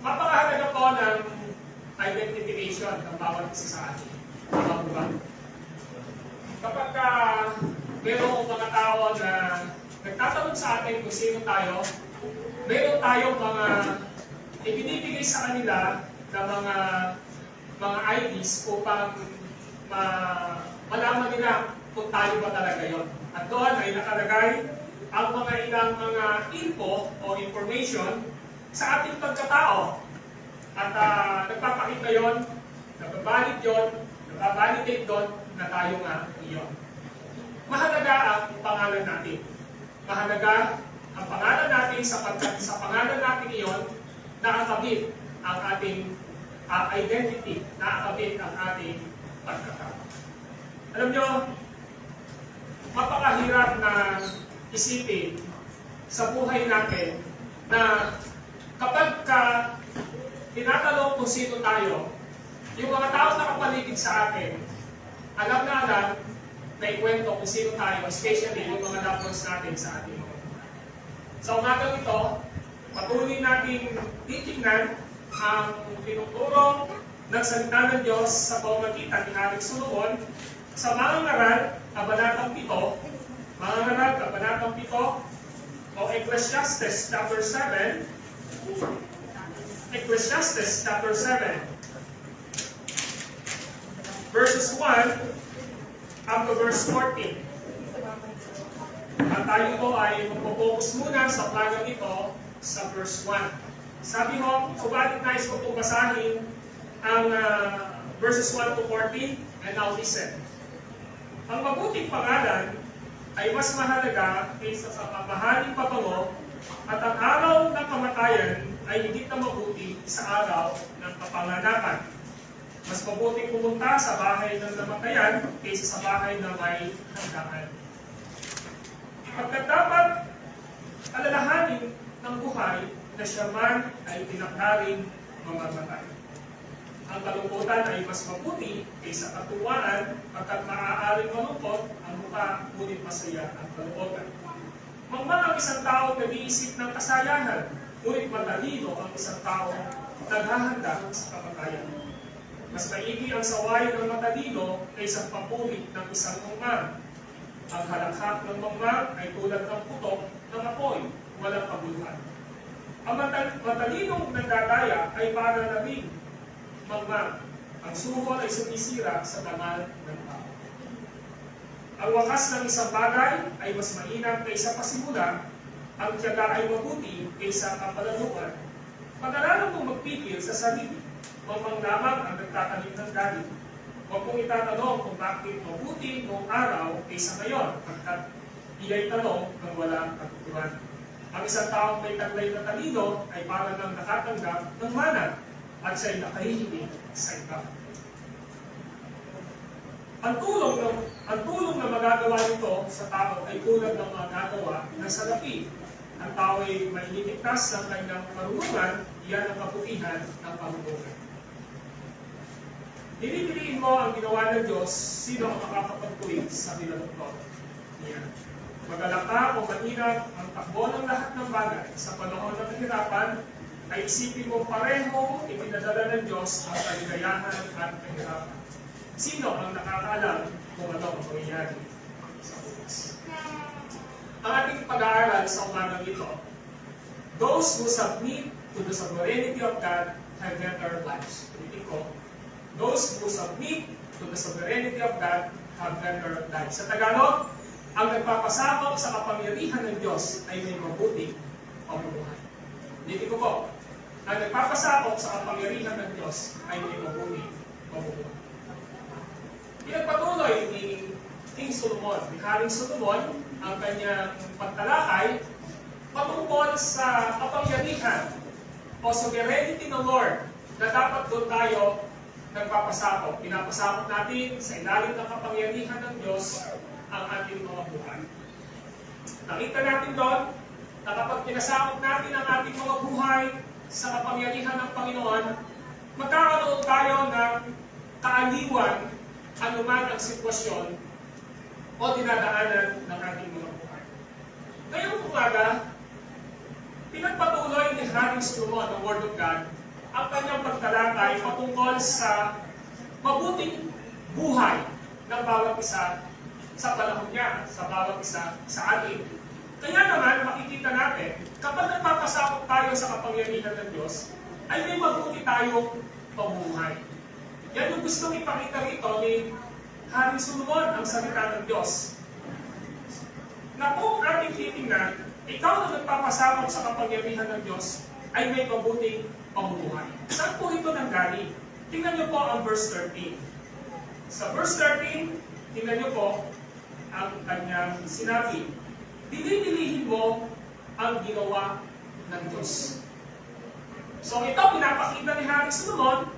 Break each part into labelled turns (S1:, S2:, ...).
S1: Mapakahalaga po ng identification ng bawat isa sa atin. Tama po ba? Kapag mayroong mga tao na nagtatanong sa atin kung sino tayo, meron tayong mga ibinibigay sa kanila na mga IDs upang malaman nila kung tayo ba talaga yon. At doon ay nakalagay ang mga ilang mga info o information sa ating pagkatao. At nagpapakita yon, nagbabalidate doon na tayo nga iyon. Mahalaga ang pangalan natin. Mahalaga ang pangalan natin sapagkat sa pangalan natin iyon, nakakabit ang ating identity, nakakabit ang ating pagkatao. Alam nyo, mapakahirap na isipin sa buhay natin na kapag tinatanong kung sino tayo, yung mga tao na kapaligid sa atin, alam na ikwento kung sino tayo, especially yung mga loved ones natin sa ating mga buhay. Sa umagang ito, patuloy nating titignan ang tinuturo ng salita ng Diyos sa pamamagitan ni Haring Solomon sa mga ngaral, Kabanatang 7, mga ngaral, Kabanatang 7, o Ecclesiastes chapter 7, Ecclesiastes chapter 7, verses 1 up to verse 14. At tayo po ay magpo-focus muna sa plagang ito sa verse 1. Sabi mo, subalit nais ko itong basahin ang verses 1 to 14 and now listen. Ang mabuting pangalan ay mas mahalaga kaysa sa mamahaling pabango at ang araw ng kamatayan ay hindi na mabuti sa araw ng kapanganakan. Mas mabuting pumunta sa bahay ng namatayan kaysa sa bahay na may handaan. Pagkat dapat alalahanin ng buhay na siya man ay pinakaring mamamatay. Ang kalungkutan ay mas mabuti kaysa katuwaan pagkat maaaring malungkot ang mukha, ngunit masaya ang kalungkutan. Mangmang ang isang tao nag-iisip ng kasayahan, ngunit matalino ang isang tao naghahanda sa kamatayan. Mas maigi ang sawayan ng matalino kaysa papulit ng isang mangmang. Ang halakhak ng mangmang ay tulad ng putok ng apoy, walang kabuluhan. Ang matalinong nagdadaya ay para na rin mangmang. Ang suhol ay sumisira sa dangal ng tao. Ang wakas ng isang bagay ay mas mainam kaysa pasimula. Ang tiyaga ay mabuti kaysa kapalaluan. Pag-aralan mong magpipil sa sarili, mamang lamang ang nagtatanim ng galit. Huwag mong itatanong kung bakit mabuti noong araw kaysa ngayon, pagkat iya'y tanong ng walang katuturan. Ang isang taong may taglay na talino ay parang nang nakatanggap ng mana at siya'y nakahihinig sa iba. Ang tulong na magagawa nito sa tao ay tulad ng magagawa ng salapi. Ang tao ay maililigtas ng kanyang karunungan, iyan ang kaputihan ng karunungan. Dinipiliin mo ang ginawa ng Diyos, sino ang makakapagtuwid sa nilalukto niya. Magalaka o maingat ang takbo ng lahat ng bagay sa panahon ng kahirapan, ay isipin mo pareho ipinadala ng Diyos ang kaligayahan at kahirapan. Sino ang nakakaalam kung ano ang mangyayari sa bukas? Ang ating pag-aaral sa umagang ito, those who submit to the sovereignty of God have better lives. Ulitin ko, those who submit to the sovereignty of God have better lives. Sa Tagalog, ang nagpapasakop sa kapangyarihan ng Diyos ay may mabuting pamumuhay. Ulitin ko po, ang nagpapasakop sa kapangyarihan ng Diyos ay may mabuting pamumuhay. Pinagpatuloy ni King Solomon, ni Haring Solomon, ang kanyang pagtalakay patungkol sa kapangyarihan o sovereignty ng Lord na dapat doon tayo nagpapasakop. Pinapasakop natin sa ilalim ng kapangyarihan ng Diyos ang ating mga buhay. Nakita natin doon na kapag pinasakop natin ang ating mga buhay sa kapangyarihan ng Panginoon, magkakaroon tayo ng kaaliwan anuman ang sitwasyon o dinadaanan ng ating mga buhay. Ngayong umaga, pinagpatuloy ni Haring Solomon ang Word of God ang kanyang pagtalakay patungkol sa mabuting buhay ng bawat isa sa panahon niya, sa bawat isa sa atin. Kaya naman, makikita natin, kapag nagpapasakop tayo sa kapangyarihan ng Diyos, ay may mabuti tayong pamumuhay. Yan yung gustong ipakita rito ni Haring Solomon, ang salita ng Diyos. Na kung ating titingnan, ikaw na nagpapasakop sa kapangyarihan ng Diyos, ay may mabuting pamumuhay. Saan po ito nanggaling? Tingnan niyo po ang verse 13. Sa verse 13, tingnan niyo po ang kanyang sinabi. Dinidilihin mo ang ginawa ng Diyos. So ito, pinapakita ni Haring Solomon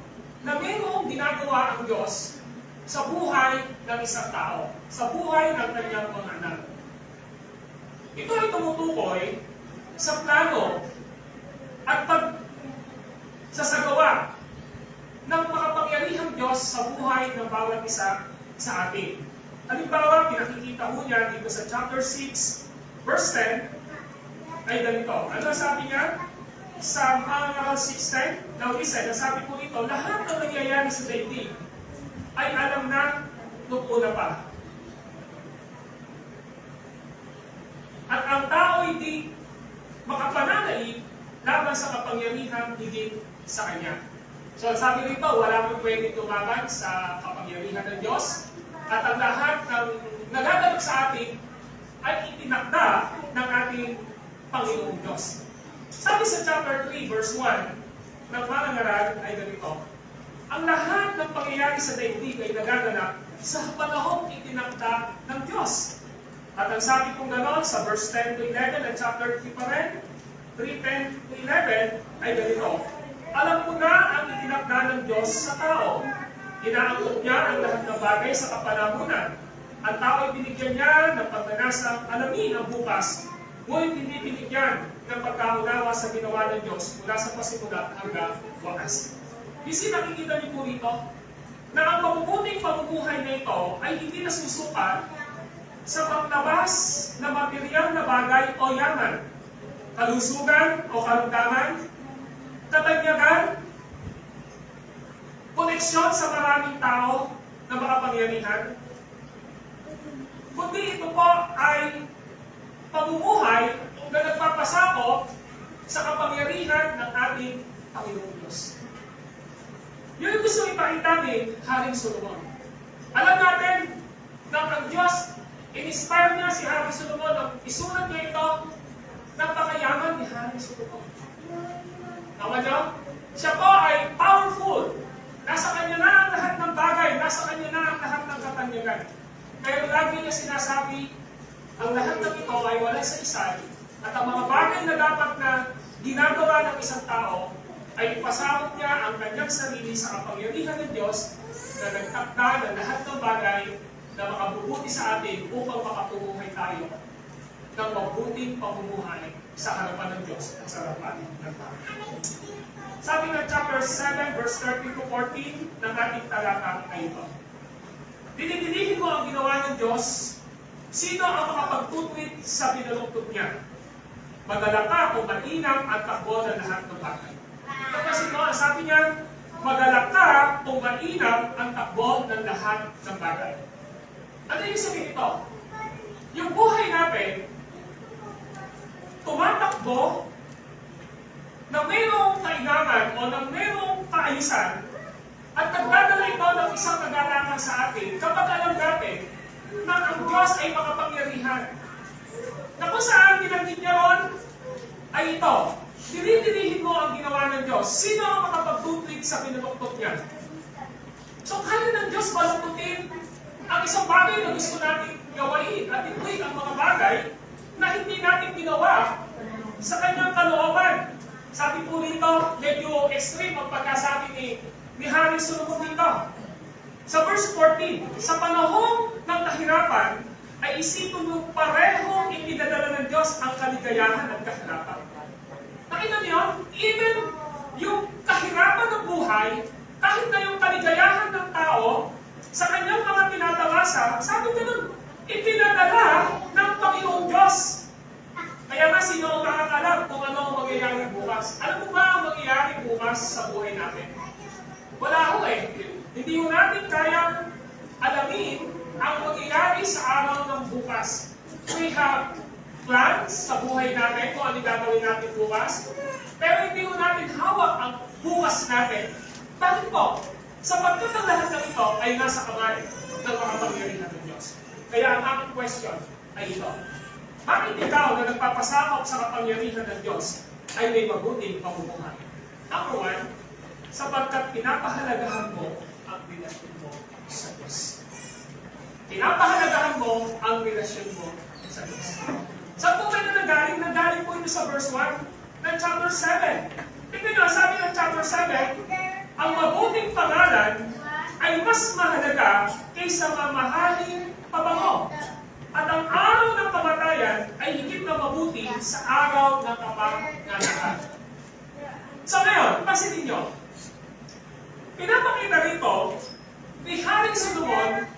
S1: na mayroong ginagawa ang Diyos sa buhay ng isang tao, sa buhay ng kanyang mga anak. Ito ay tumutukoy sa plano at pagsasagawa ng makapangyarihang Diyos sa buhay ng bawat isa sa atin. Halimbawa, pinakikita mo niya dito sa chapter 6, verse 10, ay ganito. Ano sabi niya? Sa mga 6:10, now listen, sabi po ito, lahat ng nangyayari sa daigdig ay alam na nung una pa. At ang tao hindi makapananaig laban sa kapangyarihan higit sa Kanya. So sabi rito, wala mong pwedeng tumakan sa kapangyarihan ng Diyos at ang lahat ng nagaganap sa atin ay itinakda ng ating Panginoong Diyos. Sabi sa chapter 3, verse 1, ng mga ngaral ay ganito, ang lahat ng pangyayari sa daigdig ay nagaganap sa panahong itinakda ng Diyos. At ang sabi kong gano'n sa verse 10 to 11 ng chapter 3 pa rin, 3:10 to 11, ay ganito, alam ko na ang itinakda ng Diyos sa tao. Inaangkot niya ang lahat ng bagay sa kapanahunan. Ang tao ay binigyan niya ng pagnanasang alamin ang bukas, ngunit hindi binigyan ng pagkaunawa sa ginawa ng Diyos mula sa pasimula hanggang wakas. Kasi nakikita niyo po rito na ang mabubuting pamumuhay na ito ay hindi nasusukat sa panglabas na material na bagay o yaman, kalusugan o karamdaman, katanyagan, koneksyon sa maraming tao na makapangyarihan, kundi ito po ay pamumuhay na nagpapasakop sa kapangyarihan ng ating Panginoong Diyos. Yun yung gusto ipakita ni Haring Solomon. Alam natin na ang Diyos, in-inspire niya si Haring Solomon na isulat niya ito ng pakayaman ni Haring Solomon. Tama niyo? Siya po ay powerful. Nasa kanya na ang lahat ng bagay. Nasa kanya na ang lahat ng katanyagan. Kaya lagi niya sinasabi, ang lahat ng ito ay wala sa isay. At ang mga bagay na dapat na ginagawa ng isang tao ay ipasakop niya ang kanyang sarili sa kapangyarihan ng Diyos na nagtakda ng lahat ng bagay na makabubuti sa atin upang makapumuhay tayo ng mabuting pamumuhay sa harapan ng Diyos at sa harapan ng tao. Sabi ng chapter 7, verse 13 to 14 ng ating talata ay ito. Dinidilihin mo ang ginawa ng Diyos, sino ang makapagtutwid sa pinalugtog niya? Madala ka kung mainam at takbo ng lahat ng bagay. Tapos ito, sabi niya, madala ka kung mainam ang takbo ng lahat ng bagay. Ano yung sabihin ito? Yung buhay natin, tumatakbo na mayroong kailangan o na mayroong kaayusan at nagdadala ito ng isang kagalakan sa atin kapag alam natin na ang Diyos ay makapangyarihan. Na kung saan binanggit niya ron ay ito, dinidilihin mo ang ginawa ng Diyos. Sino ang makapagtutwid sa pinaluktot niya? So kaya ng Diyos baluktutin ang isang bagay na gusto natin gawain at ito'y ang mga bagay na hindi natin ginawa sa kanyang kalooban. Sabi po rito, medyo extreme ang pagkasabi ni Haring Solomon dito. Sa verse 14, sa panahon ng kahirapan, ay isipin mo parehong ipinadala ng Diyos ang kaligayahan at kahirapan. Nakita niyo, even yung kahirapan ng buhay, kahit na yung kaligayahan ng tao, sa kanyang mga tinatawasa, sabi ganun, ipinadala ng Panginoong Diyos. Kaya nga, sino ang nakakalam kung ano ang mangyayari bukas? Alam mo ba ang mangyayari bukas? bukas sa buhay natin? Wala ho eh. Hindi ho natin kayang alamin ang mangyayari sa araw ng bukas. We have plans sa buhay natin kung ano gagawin natin bukas, pero hindi ho natin hawak ang bukas natin. Bakit po? Sapagkat ang lahat ng ito ay nasa kamay ng makapangyarihan ng Diyos. Kaya ang aking question ay ito. Bakit ikaw na nagpapasakop sa kapangyarihan ng Diyos ay may mabuting pamumuhay? Number one, sapagkat pinapahalagahan mo ang relasyon mo sa Diyos. Pinapahalagahan mo ang relasyon mo sa Diyos. Saan po kayo nagaling? Nagaling po ito sa verse 1 ng chapter 7. Tingnan nyo, sabi ng chapter 7, ang mabuting pangalan ay mas mahalaga kaysa mamahaling pabango. At ang araw ng kamatayan ay higit na mabuti sa araw ng kapanganakan. So ngayon, pansinin nyo, pinapakita rito ni Haring Solomon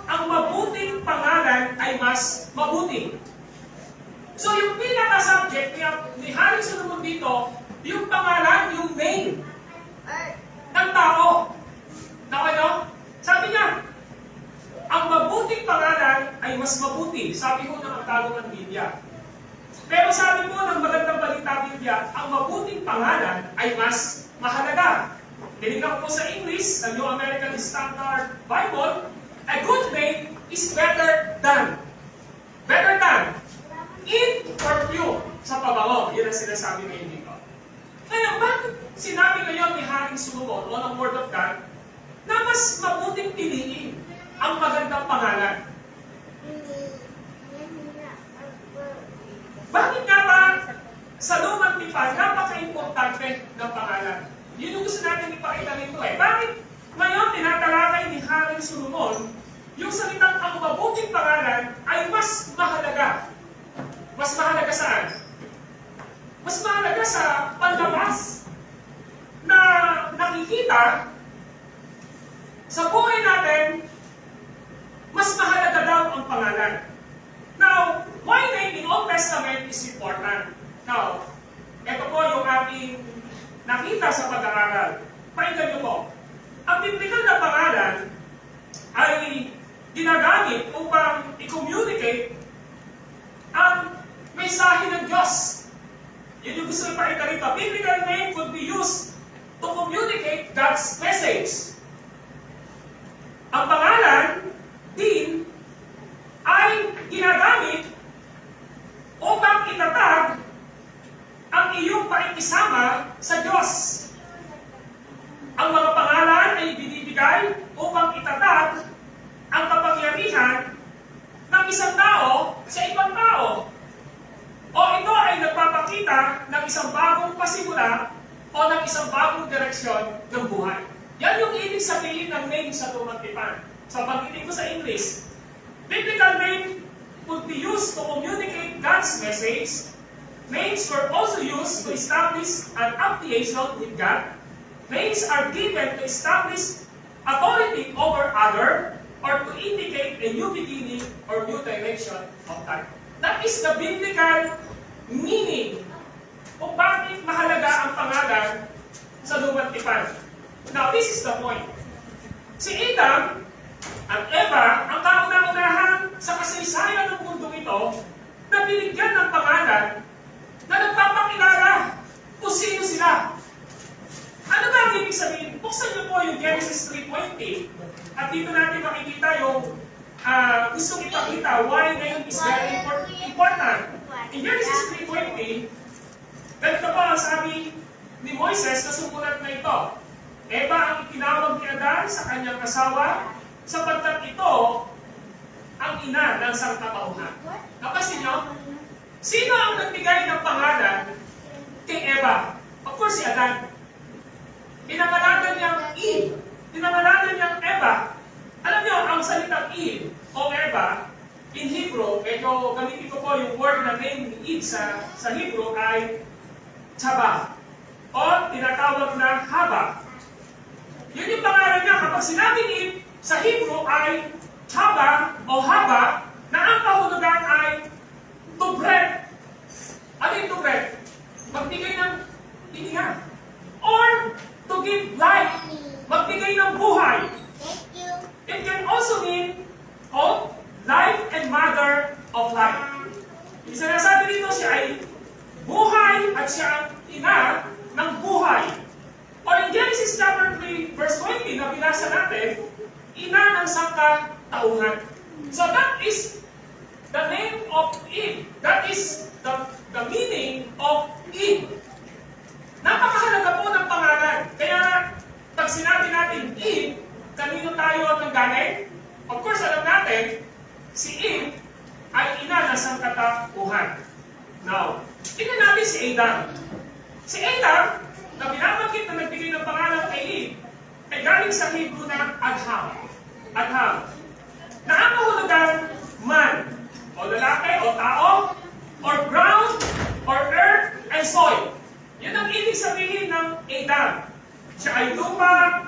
S1: ang mabuting pangalan ay mas mabuti. So yung pinaka-subject ni Haring Solomon dito, yung pangalan, yung name ng tao. Nakayo? Sabi niya, ang mabuting pangalan ay mas mabuti. Sabi ko ng tago ng Biblia. Pero sabi po ng magandang balita Biblia, ang mabuting pangalan ay mas mahalaga. Tinignan ko po sa English, sa New American Standard Bible, a good name is better than. Better than. In perfume. Sa pabango. Yun ang sinasabi ngayon dito. Kaya bakit sinabi ngayon ni Haring Solomon o ng Word of God na mas mabuting piliin ang magandang pangalan? Bakit nga ba sa lumang tipan napaka-importante ng pangalan? Yun yung gusto natin ipakita nito eh. Bakit ngayon tinatalakay ni Haring Solomon yung salitang ang mabuting pangalan ay mas mahalaga? Mas mahalaga saan? Mas mahalaga sa panlabas na nakikita sa buhay natin, mas mahalaga daw ang pangalan. Now, why name in Old Testament is important? Now, ito po yung ating nakita sa pag-aaral. Pakinggan niyo po. Ang biblical na pangalan ay ginagamit upang i-communicate ang mensahe ng Diyos. Yun yung gusto ipakita rito. Biblical name could be used to communicate God's message. Ang pangalan din ay ginagamit upang itatag ang iyong pakikisama sa Diyos. Ang mga pangalan ay binibigay upang itatag ang kapangyarihan ng isang tao sa ibang tao. O ito ay nagpapakita ng isang bagong pasimula o ng isang bagong direksyon ng buhay. Yan yung ibig sabihin ng name sa lumang tipan. So, pag-itin ko sa English, biblical name could be used to communicate God's message. Names were also used to establish an affiliation with God. Names are given to establish authority over other or to indicate a new beginning or new direction of time. That is the biblical meaning kung bakit mahalaga ang pangalan sa lumang tipan. Now, this is the point. Si Adam at Eva, ang kauna-unahan sa kasaysayan ng mundo ito, na binigyan ng pangalan na nagpapakilala kung sino sila. Ano ba ang ibig sabihin? Buksan niyo po yung Genesis 3:20 at dito natin makikita yung gustong ipakita why ngayon is very important. In Genesis 3:20, ganito po ang sabi ni Moises na sumulat na ito. Eva ang itinawag ni Adan sa kanyang asawa sapagkat ito ang ina ng sangkatauhan. Napansin niyo? Sino ang nagbigay ng pangalan kay Eva? Of course, si Adan. Pinangalanan niyang Eve. Pinangalanan niyang Eva. Alam niyo, ang salitang Eve o Eva, in Hebrew, medyo gamitin ko po yung word na name ni Eve sa Hebrew ay Chaba. O tinatawag na Haba. Yun yung pangalan niya. Kapag sinabing Eve, sa Hebrew ay Chaba o Haba, na ang kahulugan ay tubret. Ano yung tubret? Magbigay ng hininga. Or give life, magbigay ng buhay.
S2: Thank you.
S1: It can also mean hope, life, and mother of life. Yung sinasabi dito, siya ay buhay at siya ang ina ng buhay. Or in Genesis chapter 3, verse 20 na binasa natin, ina ng sangkatauhan. So that is the name of Eve. That is the meaning of Eve. Napakahalaga po ng pangalan. Kaya pag sinabi natin Eve, kanino tayo nanggaling? Of course, alam natin, si Eve ay ina ng sangkatauhan. Now, tingnan natin si Adam. Si Adam, na binabanggit na nagbigay ng pangalan kay Eve, ay galing sa Hebrew na Adham. Adham. Na ang kahulugan, man, o lalaki, o tao, or ground, or earth, and soil. Yun ang ibig sabihin ng Adam. Siya ay lupa,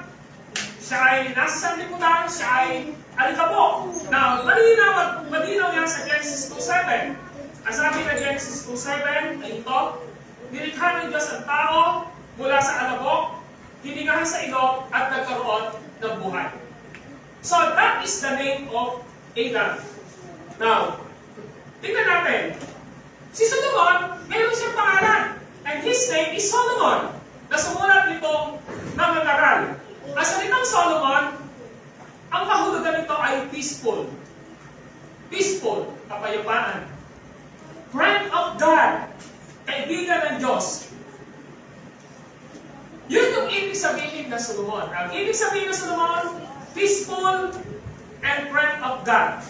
S1: siya ay nasa sanlibutan, siya ay alikabok. Now, malinaw yan sa Genesis 2:7. Ang sabi na Genesis 2:7 ay ito, nilikha ng Diyos ang tao mula sa alabok, hiningahan sa ilog, at nagkaroon ng buhay. So, that is the name of Adam. Now, tingnan natin. Si Solomon, mayroon siyang pangalan. And his name is Solomon. Nasumulat nitong mga ngaral. Ang salitang Solomon, ang kahulugan nito ay peaceful. Peaceful, kapayapaan. Friend of God, kaibigan ng Diyos. Yun yung ibig sabihin ng Solomon. Ang ibig sabihin ng Solomon, peaceful and friend of God.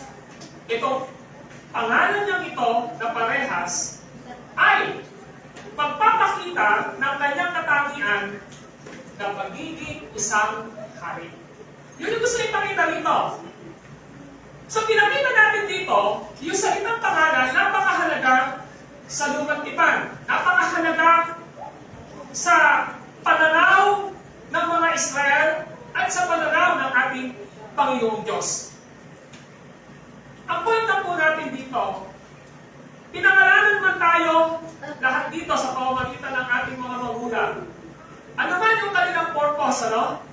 S1: Itong pangalan niyang ito na parehas ay pagpapakita ng kanyang katangian na pagiging isang hari. Yun yung gusto ipakita dito. So pinakita natin dito, yung salitang pangalan, napakahalaga sa lumang tipan. Napakahalaga sa pananaw ng mga Israel at sa pananaw ng ating Panginoong Diyos. Ang point na po natin dito, pinangalanan man tayo lahat dito sa pamamagitan ng ating mga magulang. Ano man yung kanilang purpose, ano?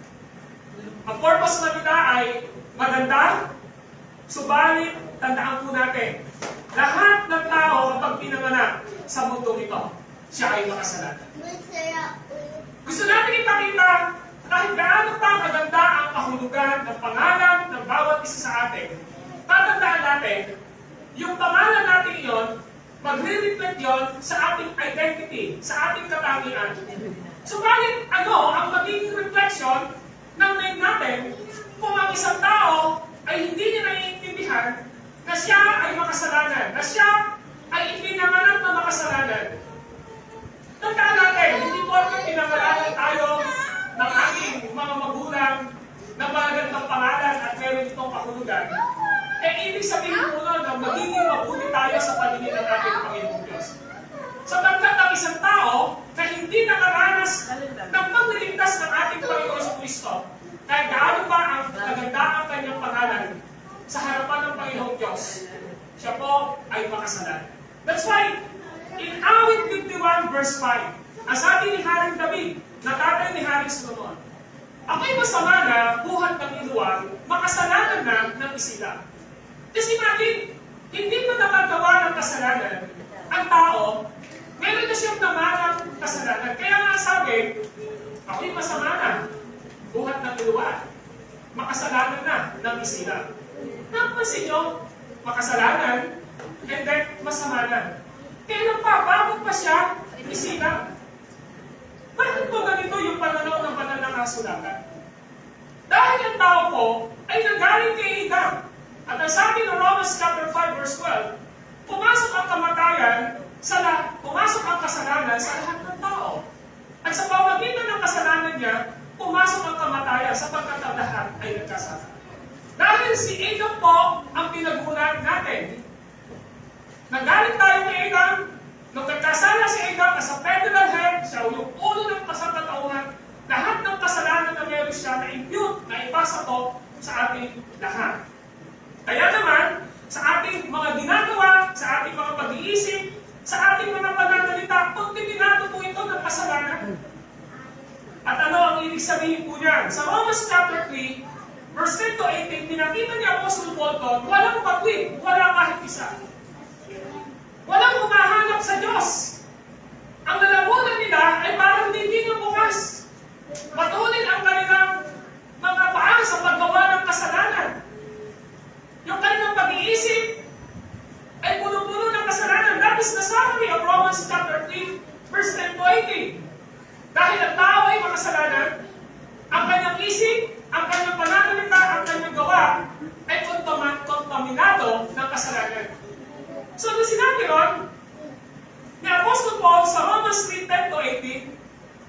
S1: Ang purpose na nila ay maganda, subalit tandaan po natin, lahat ng tao kapag pinanganak sa mundo ito, siya ay makasalanan. Gusto natin ipakita kahit gaano pa maganda ang kahulugan ng pangalan ng bawat isa sa atin. Tatandaan natin, yung pangalan natin iyon, magre-reflect yon sa ating identity, sa ating katangian. Subalit, ano ang magiging reflection ng name natin kung ang isang tao ay hindi niya naiintindihan na siya ay makasalanan, na siya ay ipinanganak na makasalanan. Tandaan natin, hindi po pinangalanan tayo ng ating mga magulang ng magandang pangalan at meron itong kahulugan. Ibig sabihin po nun na magiging mabuti tayo sa paningin ng ating Panginoong Diyos. Sapagkat ang isang tao na hindi nakaranas ng pagliligtas ng ating Panginoong Kristo, kahit gaano pa ang kagandaang kanyang pangalan sa harapan ng Panginoong Diyos, siya po ay makasalan. That's why, in Awit 51 verse 5, ang sabi ni Haring David, na tatay ni Haring Solomon, ako'y masama na buhat ng iluwang, makasalanan na ng isila. Kasi imagine, hindi pa nakagawa ng kasalanan ang tao, meron na siyang namanang kasalanan. Kaya nga sabi, ako'y masama na, buhat ng iluwang, makasalanan na ng isila. Napansin nyo, makasalanan, and then masama na. Kailan pa, bakit pa siya isila? Bakit po ganito yung pananaw ng banal na kasulatan? Dahil ang tao po ay nanggaling kay Adam. At ang sabi ng Romans chapter 5 verse 12, pumasok ang kamatayan pumasok ang kasalanan sa lahat ng tao. At sa pamamagitan ng kasalanan niya, pumasok ang kamatayan sapagkat ang lahat ay nagkasala. Dahil si Adam po ang pinagulan natin. Nanggaling tayo kay Adam, nung nagkasala si Adam as a federal head, siya yung ulo ng kasangkatauhan, lahat ng kasalanan na meron siya na impute, na ipasa po sa ating lahat. Kaya naman, sa ating mga ginagawa, sa ating mga pag-iisip, sa ating mga pananalita, kontaminado po ito ng kasalanan. At ano ang ibig sabihin po niyan? Sa Romans chapter 3, verse 10 to 18, pinakita ni Apostle Paul to, walang pagwid, wala kahit isa. Walang humahanap sa Diyos. Ang lalamunan nila ay parang dingding ng bukas. Matulin ang kanilang mga paa sa paggawa ng kasalanan. Yung kanilang pag-iisip ay puno-puno ng kasalanan. That is the summary of Romans chapter 3, verse 10 to 18. Dahil ang tao ay makasalanan, ang kanyang isip, ang kanyang pananalita, ang kanyang gawa ay kontaminado ng kasalanan. So, nung sinabi ron, ni Apostle Paul sa Romans 3:10 to 18,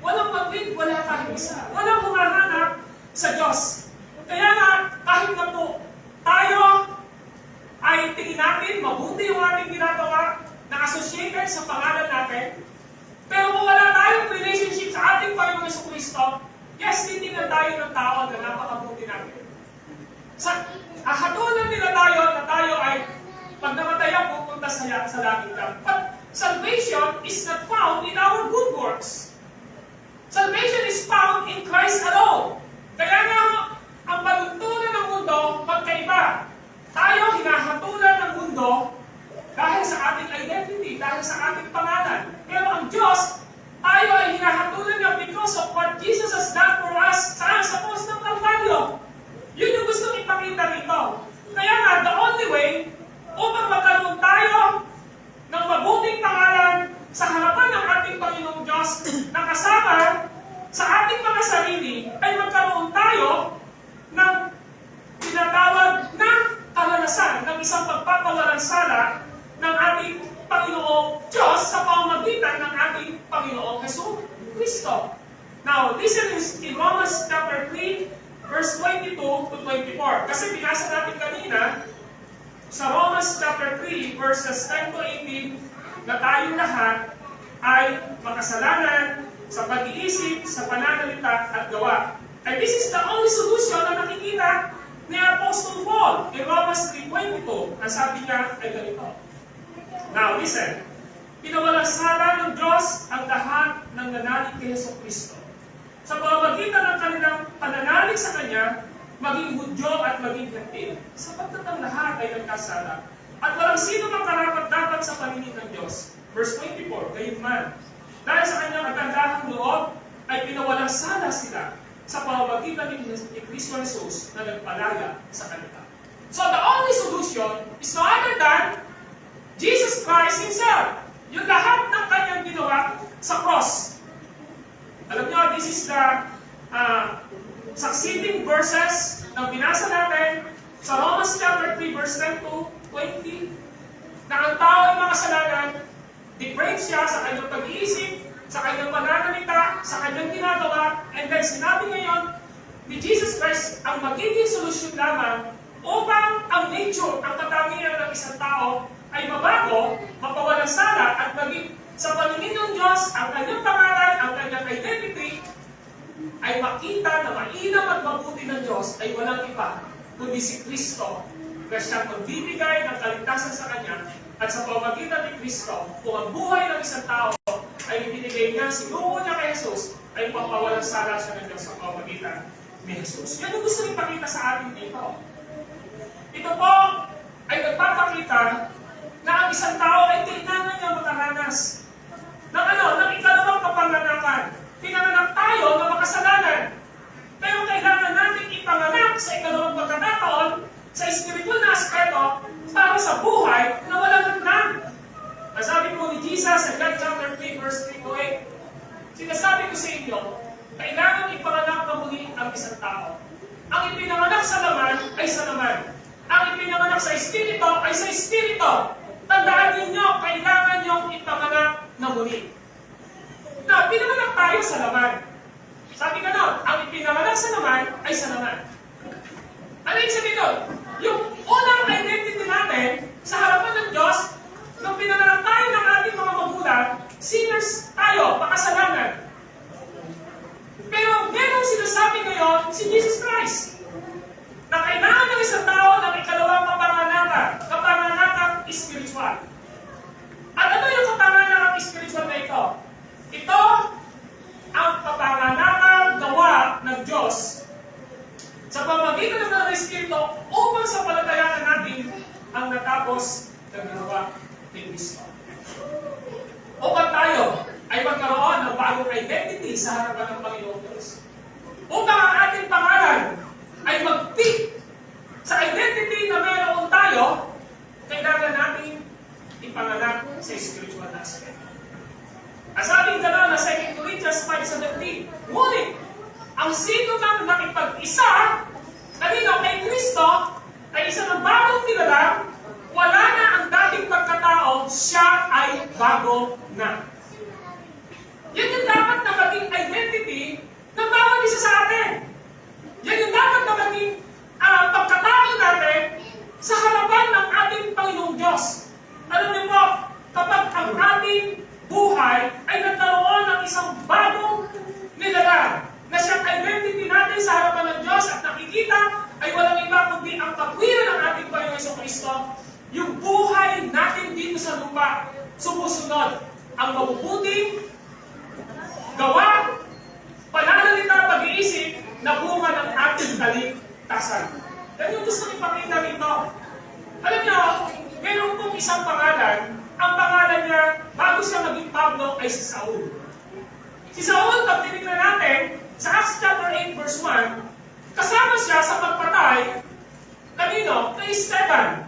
S1: walang pagwid, wala kahit isa. Walang humahanap sa Diyos. Kaya nga, kahit na po tayo ay tingin natin, mabuti yung ating ginagawa na associated sa pangalan natin, pero kung wala tayong relationship sa ating Panginoon Jesucristo, yes, titingnan tayo ng tao na napakabuti natin. Hatulan nila tayo na tayo ay pag namatay ang pupunta sa langit ka. But salvation is not found in our good works. Salvation is found in Christ alone. Kaya nga, ang pagtuntunan ng mundo, magkaiba. Tayo hinahatulan ng mundo dahil sa ating identity, dahil sa ating pangalan. Pero ang Diyos, tayo ay hinahatulan niya because of what Jesus has done for us sa cross ng Kalbaryo. Yun yung gusto ipakita rito. Kaya nga, the only way upang magkaroon tayo ng mabuting pangalan sa harapan ng ating Panginoong Diyos na kasama sa ating mga sarili ay magkaroon tayo ng tinatawag na kalalasan ng isang pagpapawalang sala ng ating Panginoong Diyos sa pamamagitan ng ating Panginoong Jesucristo. Now, listen in Romans chapter 3, verse 22 to 24. Kasi binasa natin kanina sa Romans chapter 3, verses 10 to 18, na tayong lahat ay makasalanan sa pag-iisip, sa pananalita at gawa. And this is the only solution na nakikita ni Apostle Paul in Romans 3:22. Ang sabi niya ay ganito. Now, listen. Pinawalang sala ng Diyos ang lahat ng nanalig kay Jesucristo. Sa pamamagitan ng kanilang pananalig sa Kanya, maging Hudyo at maging Gentil, sapagkat ang lahat ay nagkasala. At walang sino mang karapat-dapat sa paningin ng Diyos. Verse 24, gayon man. Dahil sa kanyang kagandahang loob, ay pinawalang sala sila sa pamamagitan ni Kristo Jesus na nagpalaya sa kanila. So the only solution is no other than Jesus Christ Himself. Yung lahat ng kanyang ginawa sa cross. Alam niyo, this is the succeeding verses na binasa natin sa Romans chapter 3, verse 10 to 20, na ang tao ay makasalanan, depraved siya sa kanyang pag-iisip, sa kanyang pananalita, sa kanyang ginagawa, and then sinabi ngayon ni Jesus Christ ang magiging solusyon lamang upang ang nature, ang katangian ng isang tao ay mabago, mapawalang sala, at maging sa paningin ng Diyos, ang kanyang pangalan, ang kanyang identity, ay makita na mainam at mabuti ng Diyos ay walang iba, kundi si Kristo, na siyang magbibigay ng kaligtasan sa Kanya, at sa pamamagitan ni Kristo, kung ang buhay ng isang tao ay ibinigay niya, sinuko niya kay Jesus, ay mapawalang sala siya ng Diyos sa pamamagitan ni Jesus. Yan ang gusto ipakita sa atin dito. Ito po ay nagpapakita na ang isang tao ay kailangan niya makaranas ng ikalawang kapanganakan. Pinanganak tayo na makasalanan. Pero kailangan natin ipanganak sa ikalawang pagkakataon sa espiritual na aspeto para sa buhay na walang hanggan. Ang sabi po ni Jesus sa John chapter 3, verse 3 to 8, sinasabi ko sa inyo, kailangan ipanganak na muli ang isang tao. Ang ipinanganak sa laman ay sa laman. Ang ipinanganak sa espiritu ay sa espiritu. Tandaan ninyo, kailangan niyong ipanganak na muli. Na pinanganak tayo sa laman. Sabi ka nun, ang ipinanganak sa laman ay sa laman. Ano yung sabihin nun? Yung unang identity natin sa harapan ng Diyos, nung pinanganak tayo ng ating mga magulang, sinners tayo, makasalanan. Pero meron sinasabi ngayon si Jesus Christ na kailangan ng isang tao ng ikalawang kapanganakang spiritual. At ano yung kapanganakang spiritual na ito? Ito ang kapanganakang gawa Diyos sa pamamagitan ng Banal na Espiritu upang sa palatayaan natin ang natapos na ginawa ni Kristo. Upang tayo ay magkaroon ng bagong identity sa harapan ng Panginoong Diyos. Upang ang ating pangalan ay mag-fit sa identity na meron tayo, kailangan natin ipanganak sa spiritual aspect. Ang sabing gano'n na 2 Corinthians 5:17, ngunit, ang sino nang nakipag-isa, kanino kay Kristo, ay isa ng bagong nilalang, wala na ang dating pagkatao, siya ay bago na. Yan yung dapat na maging identity ng bawat isa sa atin. Yan yung dapat na maging pagkatao natin sa harapan ng ating Panginoong Diyos. Alam niyo po, kapag ang ating buhay ay nagkaroon ng isang bagong nilalang na siyang identity natin sa harapan ng Diyos at nakikita ay walang iba kundi ang pagwira ng ating Panginoong Jesucristo, yung buhay natin dito sa lupa sumusunod ang mabubuting gawa, pananalita, pag-iisip na bunga ng ating kaligtasan. Yan yung gusto ipakita rito. Alam niyo, meron pong isang pangalan, ang pangalan niya, bago siya maging Pablo, ay si Saul. Si Saul, pag tinignan natin, sa Acts chapter 8 verse 1, kasama siya sa pagpatay, kanino? Kay Esteban.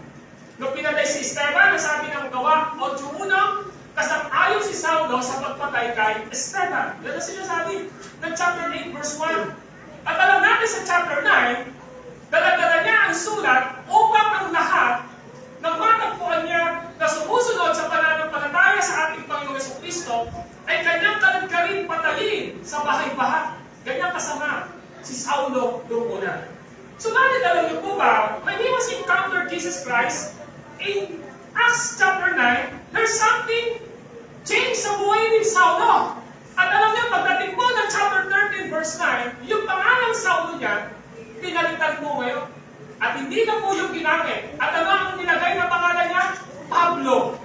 S1: Nung pinatay si Esteban, nasabi ng gawa, 8:1, kasang-ayon si Saulo sa pagpatay kay Esteban. Yan ang sinasabi ng chapter 8 verse 1. At alam natin sa chapter 9, dala-dala niya ang sulat upang ang lahat ng matagpuan niya na sumusunod sa pananampalataya sa ating Panginoong Jesucristo ay kanyang kalagkarin patayin sa bahay-bahay. Ganyan kasama si Saulo noong una. Subalit alam niyo po ba, when he was encountered Jesus Christ, in Acts chapter 9, there's something changed sa buhay ni Saulo. At alam niyo, pagdating po ng chapter 13 verse 9, yung pangalang Saulo niya, pinalitan po ngayon. At hindi na po yung ginamit. At ano ang nilagay na pangalan niya? Pablo.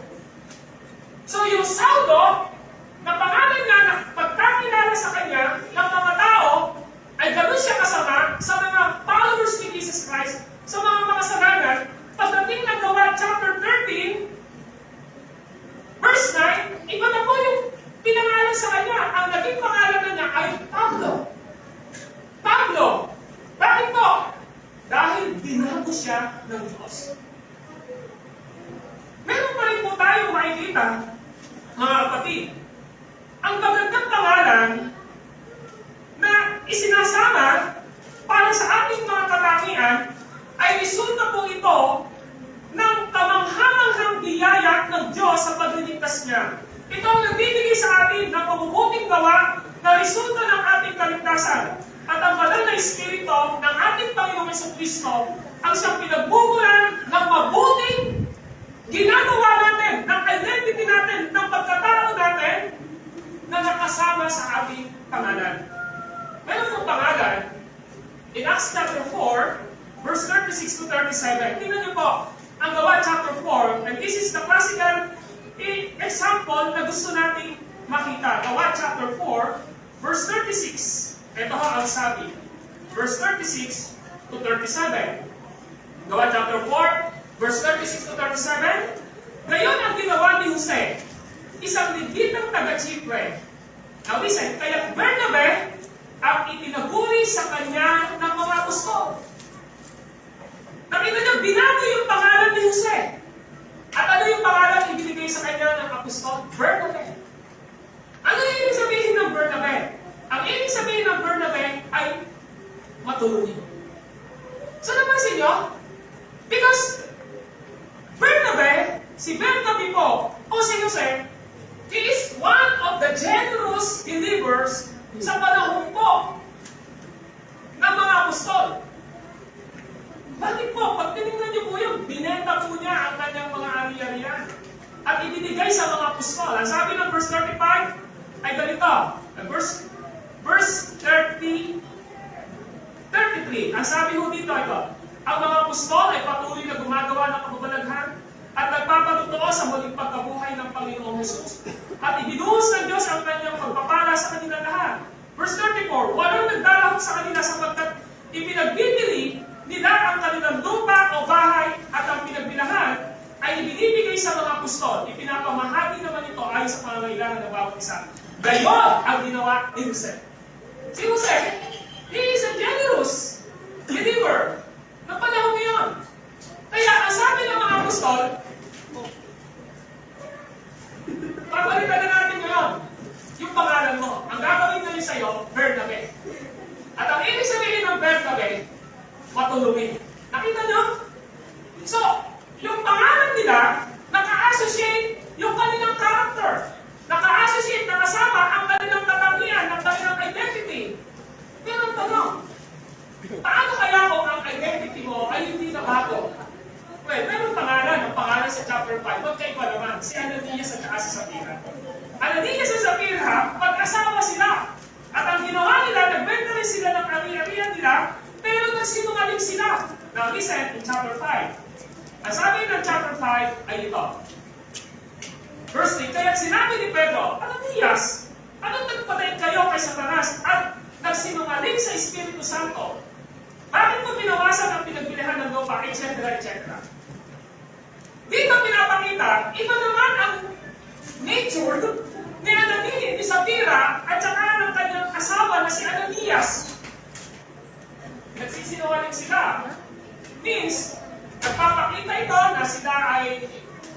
S1: So yung Saulo, na pangalan niya na pagkakilala sa kanya ng mga tao, ay gano'n siya kasama sa mga followers ni Jesus Christ, sa mga makasalanan. Pagdating ng Gawa chapter 13, verse 9, iba na po yung pinangalan sa kanya. Ang naging pangalan na niya ay Pablo. Pablo. Bakit po? Dahil binago siya ng Diyos. Meron pa rin po tayong makikita, mga kapatid, ang magandang pangalan na isinasama para sa ating mga katangian ay resulta po ito ng kamanghamanghang biyaya ng Diyos sa pagliligtas niya. Ito ang nagbibigay sa atin ng mabubuting gawa na resulta ng ating kaligtasan. At ang banal na Espiritu ng ating Panginoong Jesucristo ang siyang pinagbubulan ng mabuting ginagawa natin, ng identity natin, ng pagkatao natin na nakasama sa ating pangalan. Meron pong pangalan in Acts chapter 4, verse 36 to 37. Tingnan niyo po, ang Gawa chapter 4, and this is the classical example na gusto nating makita. Gawa chapter 4, verse 36. Ito ho ang sabi. Verse 36 to 37. Gawa chapter 4, verse 36 to 37. Ngayon ang ginawa ni Jose, isang ligitang taga-Chipre. Now listen, kaya Bernabe ang itinaguri sa kanya ng mga apostol. Nakita niyo, binago yung pangalan ni Jose. At ano yung pangalan ibinigay sa kanya ng apostol? Bernabe. Ano yung ibig sabihin ng Bernabe? Ang ibig sabihin ng Bernabe ay matulungin. So napansin nyo? Because Bernabe, si Bernabe po, o si Jose, he is one of the generous believers sa panahon po ng mga apostol. Bakit po? Pag tinignan niyo po yun, binenta po niya ang kanyang mga ari-arian at ibinigay sa mga apostol. Ang sabi ng verse 35 ay ganito. Verse 33. Ang sabi ho dito ito, ang mga apostol ay patuloy na gumagawa ng kababalaghan at nagpapatutuo sa muling pagkabuhay ng Panginoong Jesus. At ibinuhos ng Diyos ang kanyang pagpapala sa kanila lahat. Verse 34, walang nagdalahok sa kanila sa ipinagbibili nila ang kanilang lupa o bahay at ang pinagbilahan ay ibinibigay sa mga apostol. Ipinapamahagi naman ito ayon sa pangangailangan ng bawat isa. Gayon ang ginawa ni Jose. Si Jose, he is a generous believer ng panahon ngayon. Kaya ang sabi ng mga apostol, pabalikan na natin ngayon yung pangalan mo. Ang gagawin na yun sa'yo, Bernabe. At ang ibig sabihin ng Bernabe, matulungin. Nakita nyo? So, yung pangalan nila, naka-associate yung kanilang character. Naka-associate, nakasama ang kanilang katangian, ang kanilang identity. Pero ang tanong, paano kaya kung ang identity mo ay hindi nabago? Well, meron pangalan. Ang pangalan sa chapter 5. Huwag kayo pa naman. Si Ananias at saka si Sapphira. Ananias at Sapphira, mag-asawa sila. At ang ginawa nila, nagbenta rin sila ng ari-arian nila, pero nagsinungaling sila. Now listen in chapter 5. Ang sabi ng chapter 5 ay ito. Verse 3, kaya sinabi ni Pedro, Ananias, anong nagpatay kayo kay Satanas at nagsinungaling sa Espiritu Santo? Bakit mo pinawasan ang pinagbilihan ng lupa, etc., etc.? Dito pinapakita, iba naman ang nature ni Ananias, ni Sapphira, at saka ng kanyang asawa na si Ananias. Nagsisinungaling sila. Means, nagpapakita ito na sila ay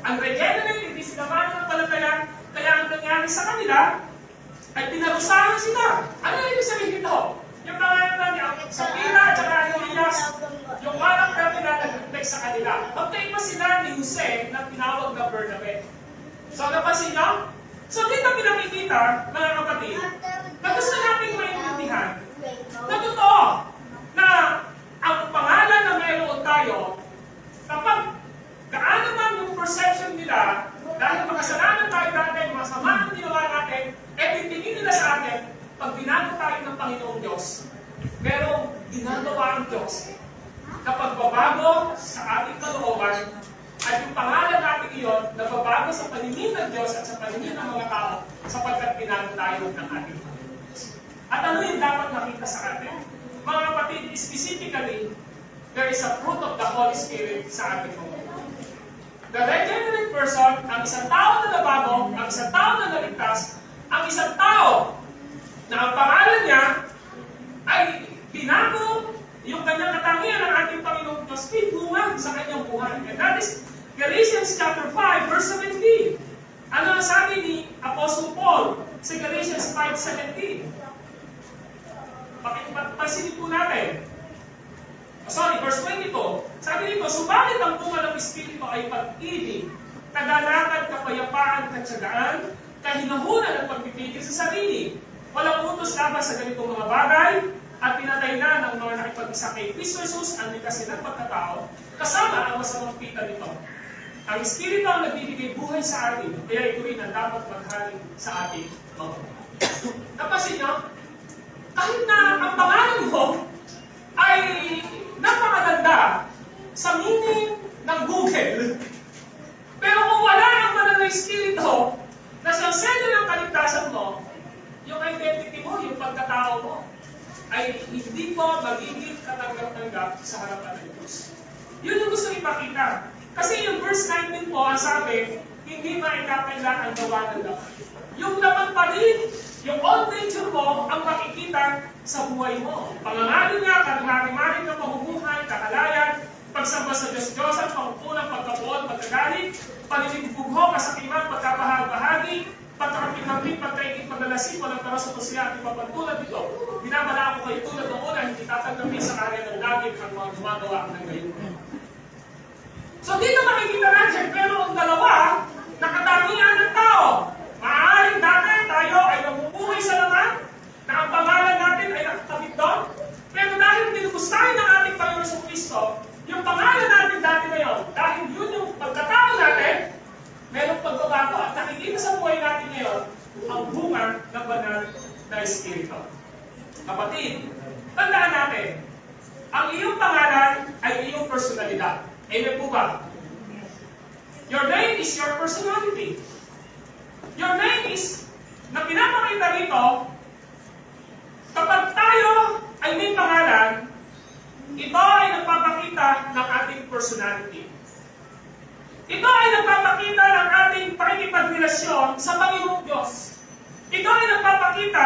S1: unregenerate, hindi sila mananampalataya, kaya ang nangyari sa kanila ay pinarusahan sila. Ano yung sabihin ito? Yung pangalan niya, Sapphira at saka Ananias, yung character nila nag-reflect sa kanila. Magkaiba sila ni Jose na tinawag na Bernabe. So, napansin nyo? So, dito pinakikita, mga kapatid, na gusto natin maintindihan na totoo na ang pangalan na mayroon tayo, kapag gaano man yung perception nila, dahil makasalanan tayo dati, masama ang ginawa natin, titingin nila sa atin, pag binago tayo ng Panginoong Diyos, pero ginagawa ang Diyos kapag babago sa ating kalooban, at yung pangalan natin iyon, nababago sa paningin ng Diyos at sa paningin ng mga tao, sapagkat binago tayo ng ating Diyos. At ano yung dapat makita sa atin? Mga kapatid, specifically, there is a fruit of the Holy Spirit sa ating mga. The regenerate person, ang isang tao na nabago, ang isang tao na naligtas, ang isang tao na ang pangalan niya ay binago yung kanyang katangian ng ating Panginoong Diyos, pinungan sa kanyang buhay. And that is Galatians chapter 5, verse 17. Ano ang sabi ni Apostle Paul sa Galatians 5:17? Pasilip po natin. Verse 22. Sabi nito, subalit ang bunga ng Espiritu ay pag-ibig, tagalakad, kapayapaan, katsagaan, kahinahunan at pagpipigil sa sarili. Walang utos laban sa ganitong mga bagay, at pinatay na ng mga nakipag-isa kay Kristo Jesus ang likas ng pagkatao, kasama ang masamang pita nito. Ang Espiritu ang nagbibigay buhay sa atin, kaya ito rin ang dapat maghari sa ating mga. Napansin nyo? Kahit na ang pangalan mo ay napakaganda sa meaning ng Google, pero kung wala ang banal na Espiritu na siyang sentro ng kaligtasan mo, yung identity mo, yung pagkatao mo, ay hindi po magiging katanggap-tanggap sa harapan ng Diyos. Yun yung gusto ipakita. Kasi yung verse 19 po, ang sabi, hindi maikakailangan gawa ng laman. Yung laman pa rin, yung old nature mo, ang makikita sa buhay mo. Pangangalim niya, karumari-maring na pamumuhay, kakalayan, pagsamba sa Diyos-Diyosan, pangkulang, pagkabuon, pagkagalit, paniningbugho, kasakiman, pagkabahag-bahagi, pagkakapit-napit, pagkaigit, paglalasing, walang taraso ko siya at ipapagtulad ito. Binabala ko kayo tulad ng una, hindi tatanggapin sa karya ng laging ang mga gumagawa ng gayon. So dito makikita natin, pero ang dalawa, nakatangian ng tao. Maaaring dati tayo ay namumuhay sa laman, na ang pangalan natin ay nakakabit doon, pero dahil tinubos tayo ng ating Panginoon sa Kristo, yung pangalan natin dati ngayon, dahil yun yung pagkatao natin, merong pagbabago at nakikita sa buhay natin ngayon ang bunga ng banal na Espiritu. Kapatid, tandaan natin, ang iyong pangalan ay iyong personalidad. Amen po ba? Your name is your personality. Your name is, na pinapakita rito, kapag tayo ay may pangalan, personality. Ito ay nagpapakita ng ating pakikipagrelasyon sa Panginoong Diyos. Ito ay nagpapakita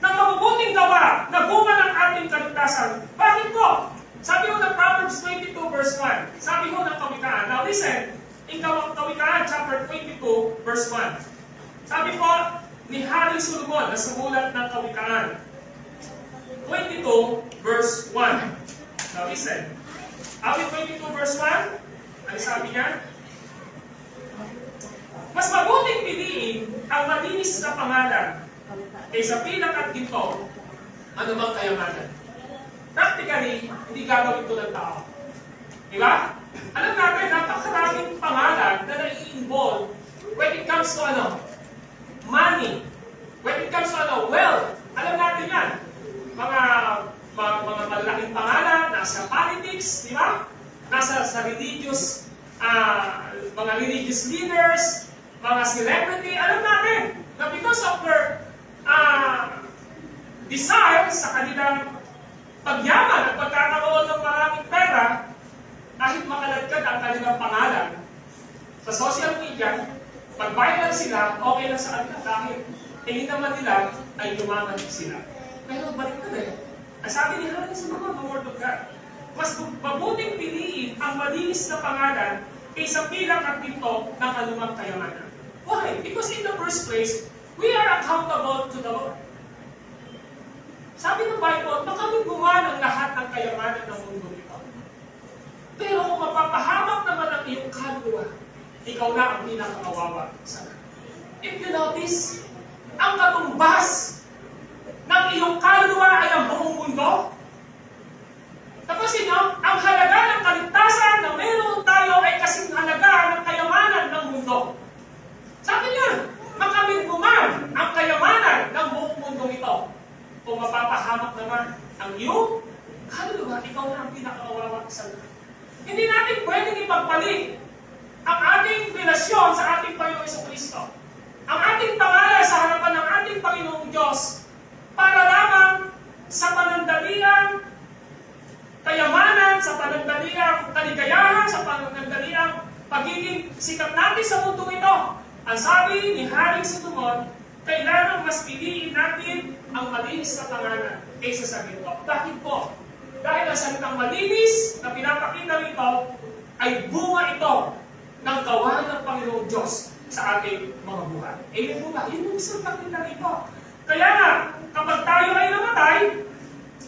S1: ng mabubuting gawa na bunga ng ating kaligtasan. Bakit po? Sabi ho ng Proverbs 22 verse 1. Sabi ho ng Kawikaan. Now listen, in Kawikaan chapter 22 verse 1. Sabi po ni Hari Solomon na sumulat ng Kawikaan. 22 verse 1. Now listen. Awit 22 verse 1. Ano sabi niya? Mas mabuting piliin ang malinis na pangalan kaysa pilak at ginto, anumang kayamanan. Practically, hindi gagawin ito ng tao. Di ba? Alam natin, napakaraming pangalan na nai-involve when it comes to money. When it comes to wealth. Alam natin yan. Mga malaking pangalan, nasa politics, di ba? Nasa sa religious, mga religious leaders, mga celebrity, alam natin na because of their desire sa kanilang pagyaman at pagkakaroon ng maraming pera, kahit makaladkad ang kanilang pangalan sa social media, pag viral sila, okay lang sa kanila dahil tingin naman nila ay yumaman sila. Pero balik na rin. Ang sabi ni Hari sa mga word of God, mas mabuting piliin ang malinis na pangalan kaysa pilang at ginto ng anumang kayamanan. Why? Because in the first place, we are accountable to the Lord. Sabi ng Bible, makaming gumawa ng lahat ng kayamanan ng mundo nito. Pero kung mapapahamak naman ang iyong kaluluwa, ikaw na ang pinakakawawa sa lahat. If you notice, ang katumbas ng iyong kaluluwa ay ang buong mundo. Tapos ang halaga ng kaligtasan na meron tayo ay kasing halaga ng kayamanan ng mundo. Sabi niya, makaming gumawa ang kayamanan ng buong mundo ito. Kung mapapahamak naman ang iyong kaluluwa, ikaw na ang pinakakawawa sa lahat. Hindi natin pwedeng ipagpalit ang ating relasyon sa ating Panginoong Jesucristo. Ang ating pangalan sa harapan ng ating Panginoong Diyos para lamang sa panandaliang kayamanan, sa panandaliang kaligayahan, sa panandaliang pagiging sikat natin sa mundo ito. Ang sabi ni Haring Solomon, kailangan mas piliin natin ang malinis na pangalan kaysa sa ginto. Bakit po? Dahil ang salitang malinis na pinapakita rito ay bunga ito ng gawa ng Panginoong Diyos sa ating mga buhay. Yun po ba? Yun yung isang pakita rito. Kaya nga, kapag tayo ay namatay,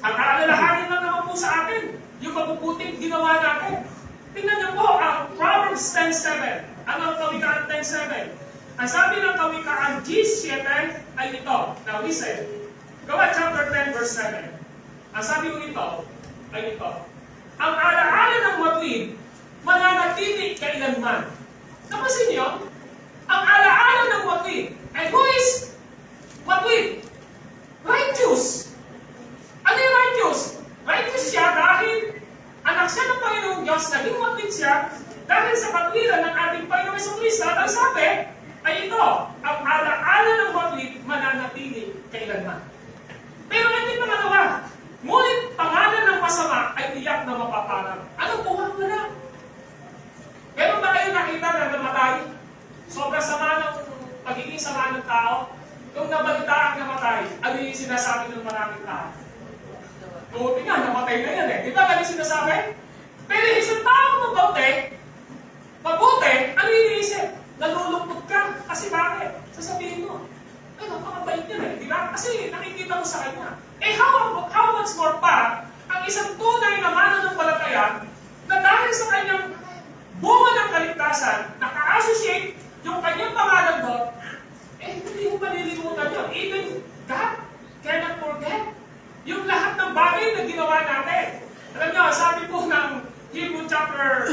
S1: ang aalalahanin lang naman po sa atin yung mabubuting ginawa natin. Tingnan niyo po ang Proverbs 10:7. Ano ang Kawikaan 10:7? Ang sabi ng Kawikaan G7 ay ito. Now listen. Gawa chapter 10 verse 7. Ang sabi ko ito ay ito. Ang alaala ng matuwid, mananatili kailanman. Napansin niyo? Ang alaala ng matuwid. And who is matuwid? Righteous. Ano yung righteous? Righteous siya dahil anak siya ng Panginoong Diyos, naging matuwid siya dahil sa katwiran ng ating Panginoong Jesucristo. Ang sabi ay ito, ang alaala ng matuwid mananatili kailanman. Pero hindi pangalawa, ngunit pangalan ng masama ay tiyak na mapaparang. Ano po ang wala? Meron ba kayo nakita na namatay? Sobrang sama ng pagiging sama ng tao. Kung nabalita ang namatay, ano yung sinasabi ng maraming tao? Buti nga, namatay na yan eh. Di ba ganun sinasabi? Pero isang tao mabuti, ano yung iniisip? Nalulungkot ka. Kasi bakit? Sasabihin mo, ay, napakabait yan eh. Di ba? Kasi nakikita mo sa kanya. Eh, how much more pa ang isang tunay na mananampalataya na dahil sa kanyang bunga ng kaligtasan, naka-associate yung kanyang pangalan doon, eh, hindi mo malilimutan yun. Even God cannot forget yung lahat ng bagay na ginawa natin. Alam niyo, sabi po ng Hebrew chapter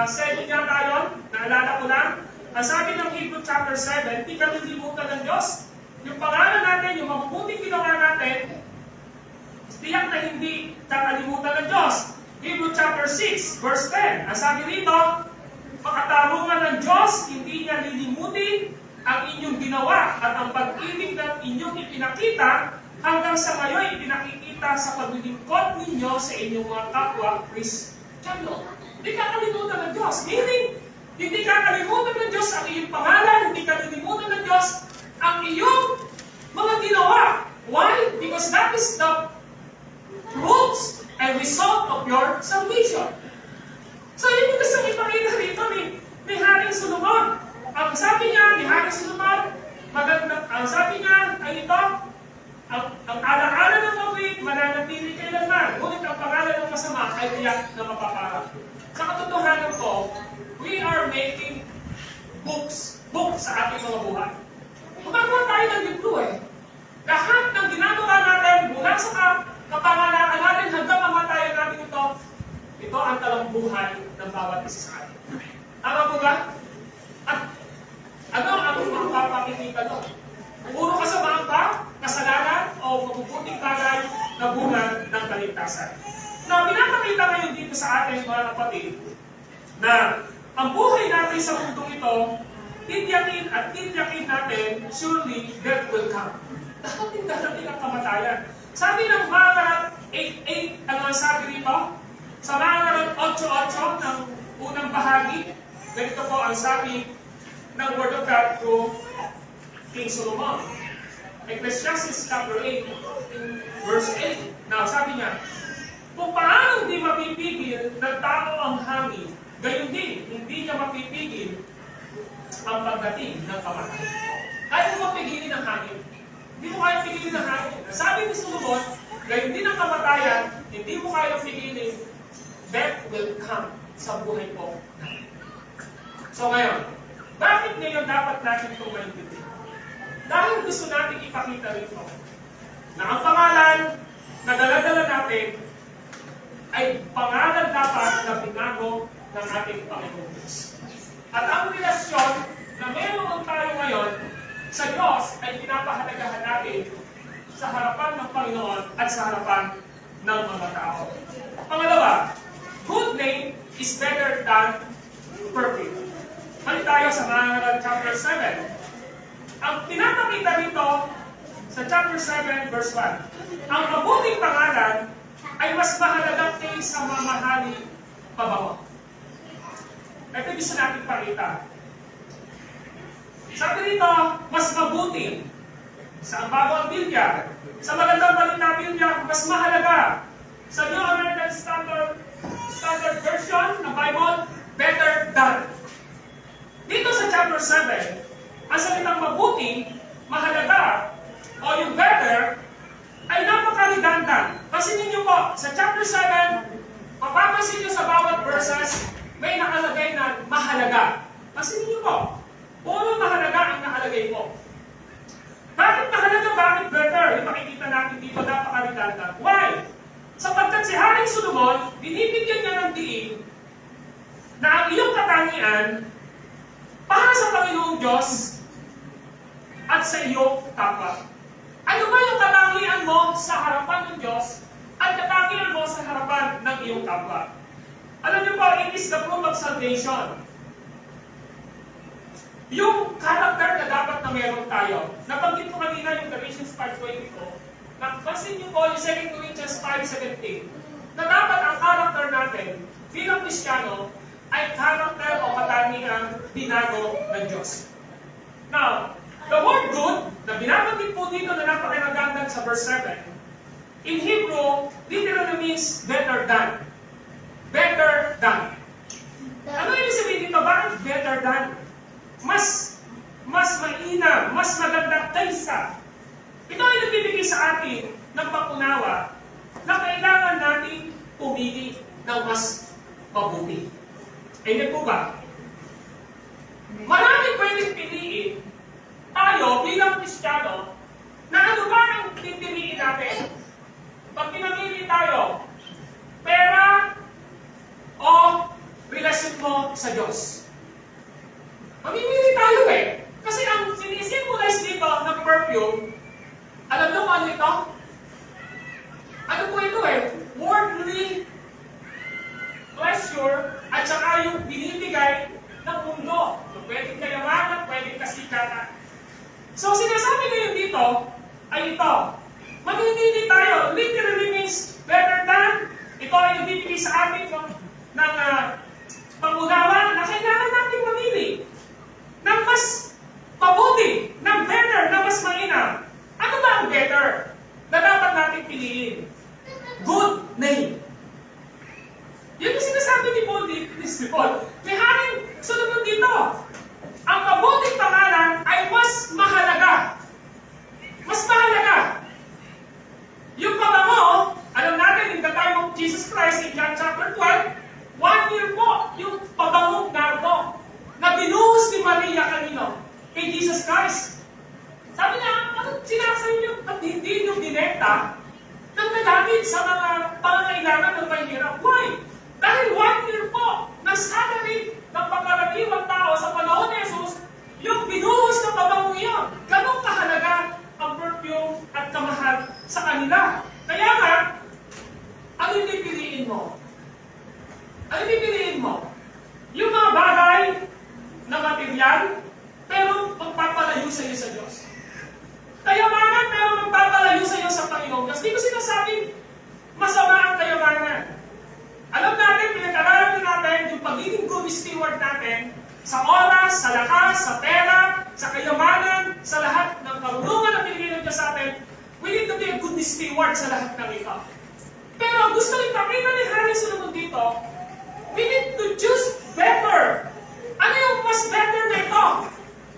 S1: 7 yata yun, naalala ko lang, ang sabi ng Hebrew chapter 7, hindi ka nilimutan ng Diyos. Yung pangalan natin, yung mabubuting ginawa natin, tiyak na hindi kakalimutan ng Diyos. Hebrew chapter 6, verse 10. Ang sabi rito, pagkatarungan ng Diyos, hindi niya lilimutin ang inyong ginawa at ang pag-ibig na inyong ipinakita hanggang sa ngayon ipinakikita sa paglilingkod ninyo sa inyong mga kapwa Diyan, hindi kakalimutan ng Diyos. Meaning, hindi kakalimutan ng Diyos ang iyong pangalan, hindi kakalimutan ng Diyos ang iyong mga ginawa. Why? Because that is the roots and result of your salvation. So, yun yung gusto ipakita rito ni Haring Solomon. Ang sabi niya ni Haring Solomon, ang sabi niya ay ito, ang alaala ng mabait, mananatili kailanman. Ngunit ang pangalan ng masama ay tiyak na mapaparang. Sa katotohanan ko, we are making books sa ating mga buhay. Gumagawa tayo ng libro eh. Lahat ng ginagawa natin, mula sa kapanganakan natin hanggang mamatayan natin ito ang talambuhay ng bawat isa sa atin. Tama po ba? At ano ang mapapakikita doon? Puro kasamaan ba, kasalanan, o mabubuting bagay na bunga ng kaligtasan? Na pinapakita ngayon dito sa atin, mga kapatid, na ang buhay natin sa mundong ito, tityakin natin, surely death will come. Darating ang kamatayan. Sabi ng Makarat 8:8, ano ang sabi rito? Sa Makarat 8:8 ng unang bahagi, ganito po ang sabi ng Word of God through King Solomon. Ecclesiastes chapter 8, verse 8. Now, sabi niya, kung paano hindi mapipigil ng tao ang hangin, gayon din, hindi niya mapipigil ang pagdating ng kamatayan. Kaya mo mapigilin ang hangin. Hindi mo kaya pigilin ang hangin. Sabi ni Solomon, gayon din ang kamatayan, hindi mo kaya pigilin, death will come sa buhay ko. So ngayon, bakit ngayon dapat natin itong maintindihan? Dahil gusto natin ipakita rito na ang pangalan na dala-dala natin ay pangalan dapat na binago ng ating Panginoon Diyos. At ang relasyon na meron tayo ngayon sa Diyos ay pinapahalagahan natin sa harapan ng Panginoon at sa harapan ng mga tao. Pangalawa, good name is better than perfect. Balik tayo sa Makarat chapter 7. Ang pinapakita dito sa chapter 7 verse 1, ang mabuting pangalan ay mas mahalaga kaysa mamahali pabango. Ito gusto natin pakita. Sabi dito, mas mabuti sa bagong Biblia, sa magandang balita Biblia, mas mahalaga. Sa New American Standard Version ng Bible, better than. Dito sa chapter 7, ang salitang mabuti, mahalaga, o yung better, ay napaka-redundant. Kasi ninyo po, sa chapter 7, mapapansin nyo sa bawat verses, may nakalagay na mahalaga. Kasi ninyo po, puro mahalaga ang nakalagay po. Bakit mahalaga? Bakit better? Yung makikita natin dito, napaka-redundant. Why? Sapagkat si Haring Solomon, binibigyan niya ng diin na ang iyong katangian para sa Panginoong Diyos at sa iyong kapwa. Ano ba yung katangian mo sa harapan ng Diyos at katangian mo sa harapan ng iyong kapwa? Alam niyo po, it is the proof of salvation. Yung character na dapat na meron tayo. Nabanggit ko kanina yung Galatians 5:22. Napansin niyo po yung 2 Corinthians 5:17 na dapat ang character natin bilang Kristiyano ay character o katangiang binago ng Diyos. Now, the word good, na binabanggit po dito na napakagandang sa verse 7, in Hebrew, literally means better than. Better than. Ano ibig sabihin dito? Bakit better than? Mas mainam, mas maganda kaysa. Ito ay nagbibigay sa atin ng pakunawa na kailangan natin pumili ng mas mabuti. Hindi po ba? Maraming pwedeng piliin tayo bilang Kristiyano na ano ba ang pipiliin natin? Pag pinamili tayo, pera o relasyon mo sa Diyos. Mamimili tayo eh. Kasi ang sinisimulize dito ng perfume, alam nyo kung ano ito? Ano po ito eh? Worldly pleasure at saka yung binibigay ng mundo. Pwedeng kayamanan, pwedeng kasikatan. So sinasabi ngayon dito ay ito. Mamimili tayo. Literally means better than. Ito ay nagbibigay sa atin ng pipiliin? Good name. Yun yung sinasabi ni Paul dito. May Haring Solomon dito. Ang mabuting pangalan ay mas mahalaga. Mas mahalaga. Yung pabango, alam natin, in the time of Jesus Christ, in John chapter 12, 1 year po, yung pabangong nardo, na binuhos ni Maria kanino? Kay Jesus Christ. Sabi niya, ano sinasabi niyo at hindi niyo binenta ng nagamit sa mga pangangailangan ng mahirap? Why? Dahil 1 year po, na salary ng pangkaraniwang tao sa panahon ni Jesus, yung binuhos na pabangong iyon. Ganong kahalaga ang perfume at kamahal sa kanila. Kaya nga, ano yung pipiliin mo? Ano yung pipiliin mo? Yung mga bagay na material, pero magpapalayo sa iyo sa Diyos. Kayamanan, pero magpapalayo sa iyo sa Panginoon. Kasi di ko sinasabing masama ang kayamanan. Alam natin, pinag-aralan natin yung pagiging good steward natin sa oras, sa lakas, sa pera, sa kayamanan, sa lahat ng karunungan na binigay ng Diyos sa atin. We need to be a good steward sa lahat ng ito. Pero ang gusto ipakita ni Haring Solomon dito, we need to choose better. Ano yung mas better na ito?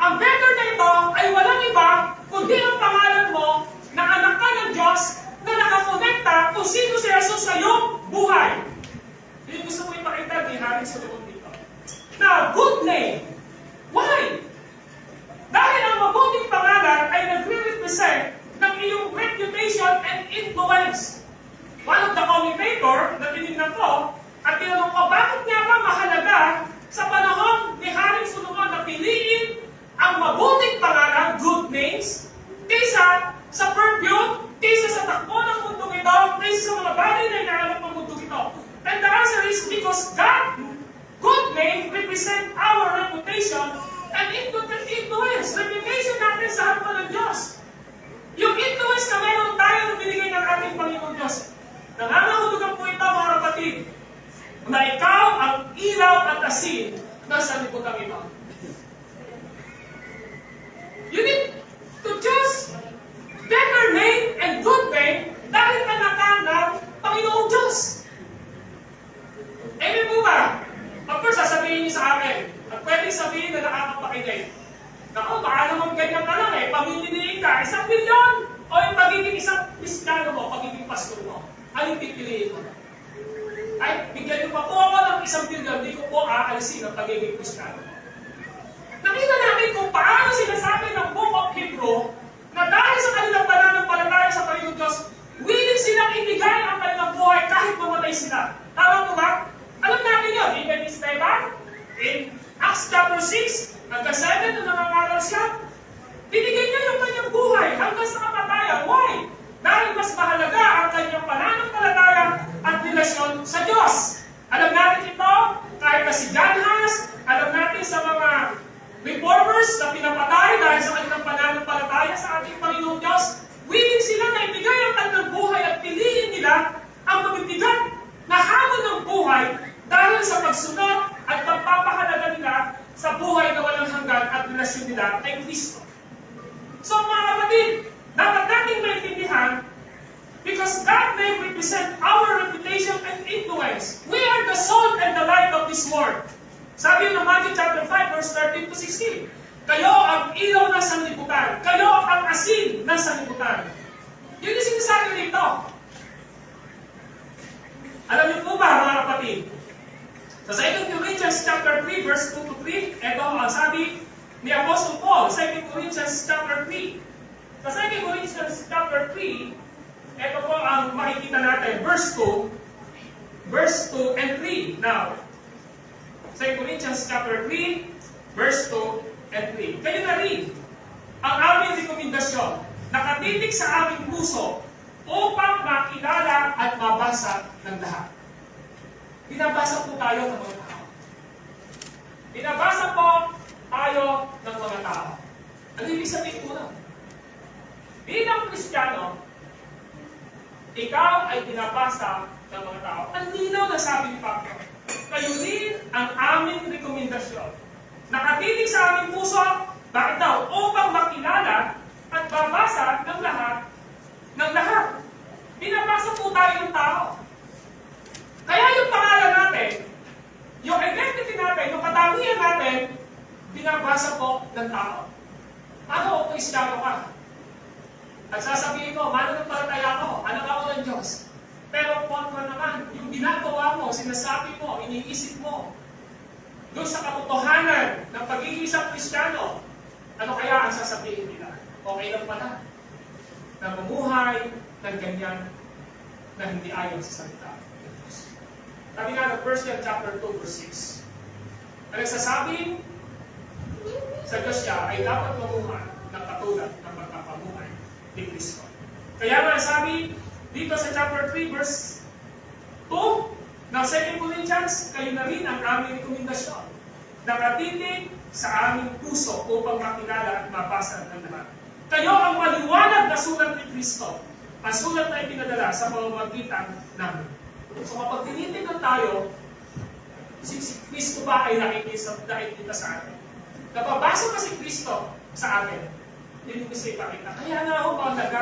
S1: Ang better na ito ay walang iba kundi ang pangalan mo na anak ka ng Diyos na nakakonekta kung sino si Jesus sa iyong buhay. Yun gusto ko ipakita ni Haring Solomon dito. Now, good name. Why? Dahil ang mabuting pangalan ay nagre-represent ng iyong reputation and influence. One of the commentator na tinignan ko at tinanong ko, bakit nga ba mahalaga sa panahon ni Haring Solomon na piliin ang mabuting pangalan, good names, kaysa sa perfume, kaysa sa takbo ng mundong ito, kaysa sa mga bagay na inaalap ng mundong ito? And the answer is because God, good name, represent our reputation and influence. Reputation natin sa harapan ng Diyos. Yung influence na meron tayo na binigay ng ating Panginoon Diyos. Nangangahulugan po ito, mga kapatid, na ikaw ang ilaw at asin na sa liputan ito. You need to choose better name and good name dahil anak ng Panginoong Diyos. Amen po ba? Of course, sasabihin niyo sa akin, at pwede sabihin na nakakapakinig. Naku, baka naman ganyan ka lang pamimiliin ka, 1 milyon, o yung pagiging isang Kristiyano mo, pagiging pastor mo. Anong pipiliin mo? Ay, bigyan niyo pa po ako ng 1 milyon, di ko po aalisin ang pagiging Kristiyano mo. Nakita natin kung paano sinasabi ng Book of Hebrew na dahil sa kanilang pananampalataya sa Panginoon Diyos, willing silang ibigay ang kanilang buhay kahit mamatay sila. Tama po ba? Alam natin yun, even in Stephen, in Acts chapter 6, hanggang 7, nung nangangaral siya, binigay niya yung kanyang buhay hanggang sa kamatayan. Why? Dahil mas mahalaga ang kanyang pananampalataya at relasyon sa Diyos. Alam natin ito, kahit na si John Huss, alam natin sa mga reformers na pinapatay dahil sa kanilang pananampalataya sa ating Panginoong Diyos, willing sila na ibigay ang kanilang buhay at piliin nila ang mabibigat na hamon ng buhay dahil sa pagsunod at pagpapahalaga nila sa buhay na walang hanggan at relasyon nila kay Kristo. So mga kapatid, dapat nating maintindihan because God may represent our reputation and influence. We are the salt and the light of this world. Sabi ng Matthew chapter 5 verse 13 to 16, kayo ang ilaw ng sanlibutan. Kayo ang asin ng sanlibutan. Yun yung sinasabi rito. Alam niyo po ba, mga kapatid? Sa 2 Corinthians chapter 3 verse 2 to 3, ito ang sabi ni Apostle Paul, 2 Corinthians chapter 3. Sa 2 Corinthians chapter 3, ito po ang makikita natin, verse 2 and 3. Now, 2 Corinthians chapter 3, verse 2 and 3. Kayo na rin ang aming rekomendasyon, nakatitik sa aming puso upang makilala at mabasa ng lahat. Binabasa po tayo ng mga tao. Binabasa po tayo ng mga tao. Ano ibig sabihin po na? Bilang Kristiyano, ikaw ay binabasa ng mga tao. Ang linaw na sabi ni Pablo, kayo rin ang aming rekomendasyon. Nakatitig sa aming puso, bakit daw? Upang makilala at babasa ng lahat. pag-asa po ng tao. Paano kung Kristiyano ka? At sasabihin mo, mananampalataya ako, anak ako ng Diyos. Pero kontra naman, yung ginagawa mo, sinasabi mo, iniisip mo, doon sa katotohanan ng pagiging isang Kristiyano, ano kaya ang sasabihin nila? Okay lang pala na mamuhay ng ganyan na hindi ayon sa salita ng Diyos. Sabi nga ng 1 John chapter 2 verse 6, ang nagsasabing sa Diyos siya ay dapat mamuhay ng katulad ng pagkapamuhay ni Kristo. Kaya nga sabi dito sa chapter 3 verse 2 ng 2 Corinthians, kayo na rin ang aming rekomendasyon. Nakatitig sa aming puso upang makilala at mabasa ng lahat. Kayo ang maliwanag na sulat ni Kristo. Ang sulat na ipinadala sa pamamagitan namin. So kapag tinitignan tayo, si Kristo ba ay nakikita sa atin? Napabasa ba si Kristo sa atin? Hindi ko siya ipakita. Kaya nga ako mahalaga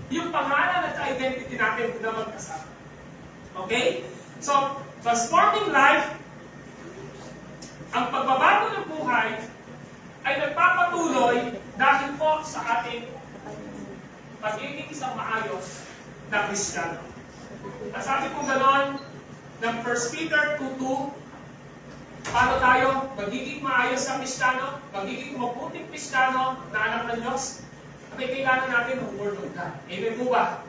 S1: yung pangalan at identity natin na magkasama. Okay? So, transforming life, ang pagbabago ng buhay ay nagpapatuloy dahil po sa ating pagiging isang maayos na Kristiyano. At sabi ko ganon ng 1 Peter 2:2, paano tayo magiging maayos na Kristiyano, magiging mabuting Kristiyano na anak ng Diyos? At kailangan natin ng Word of God. Amen po ba?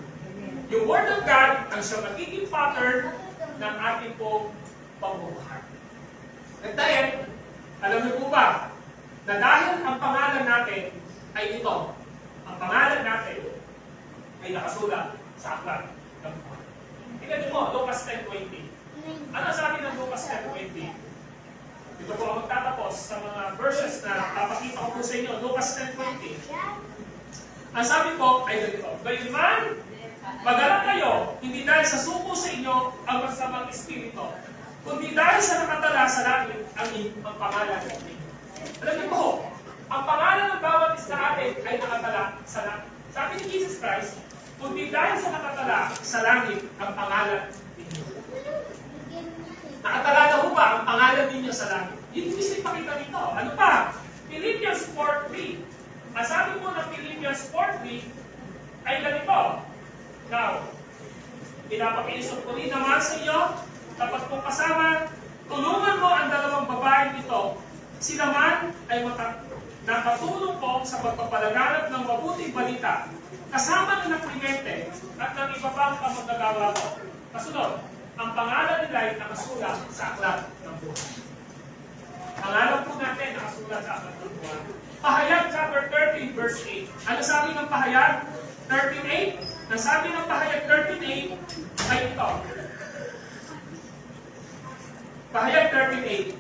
S1: Yung Word of God ang siya magiging pattern ng ating pong pamumuhay. At dahil, alam niyo po ba, na dahil ang pangalan natin ay ito, ang pangalan natin ay nakasulat sa aklat ng buhay. Tingnan niyo mo, Lucas 10:20. Ano sabi ng Lucas 10:20? Dito po ako magtatapos sa mga verses na papakita ko po sa inyo. Lucas 10:20. Ang sabi po ay ganito, gayunman, mag-alala kayo, hindi dahil sa suko sa inyo ang masamang espiritu, kundi dahil sa nakatala sa langit ang pangalan natin. Alam niyo po, ang pangalan ng bawat isa natin ay nakatala sa langit. Sabi ni Jesus Christ, kundi dahil sa nakatala sa langit ang pangalan ninyo. Nakatala na ho ba ang pangalan ninyo sa langit? Yun gusto ipakita nito. Ano pa? Philippians 4:3. Ang sabi po ng Philippians 4:3 ay ganito. Now, pinapakiusap ko rin naman sa iyo, dapat kong kasama, tulungan mo ang dalawang babaeng ito. Sila man ay nakatulong po sa pagpapalaganap ng mabuting balita, kasama ng Clemente at ng iba pang kamagagawa ko. Kasunod, ang pangalan nila ay nakasulat sa aklat ng buhay. Pangalan po natin nakasulat sa aklat ng buhay. Pahayag chapter 13 verse 8. Ano sabi ng Pahayag 13:8? Nasabi ng Pahayag 13:8 ay ito. Pahayag 13:8.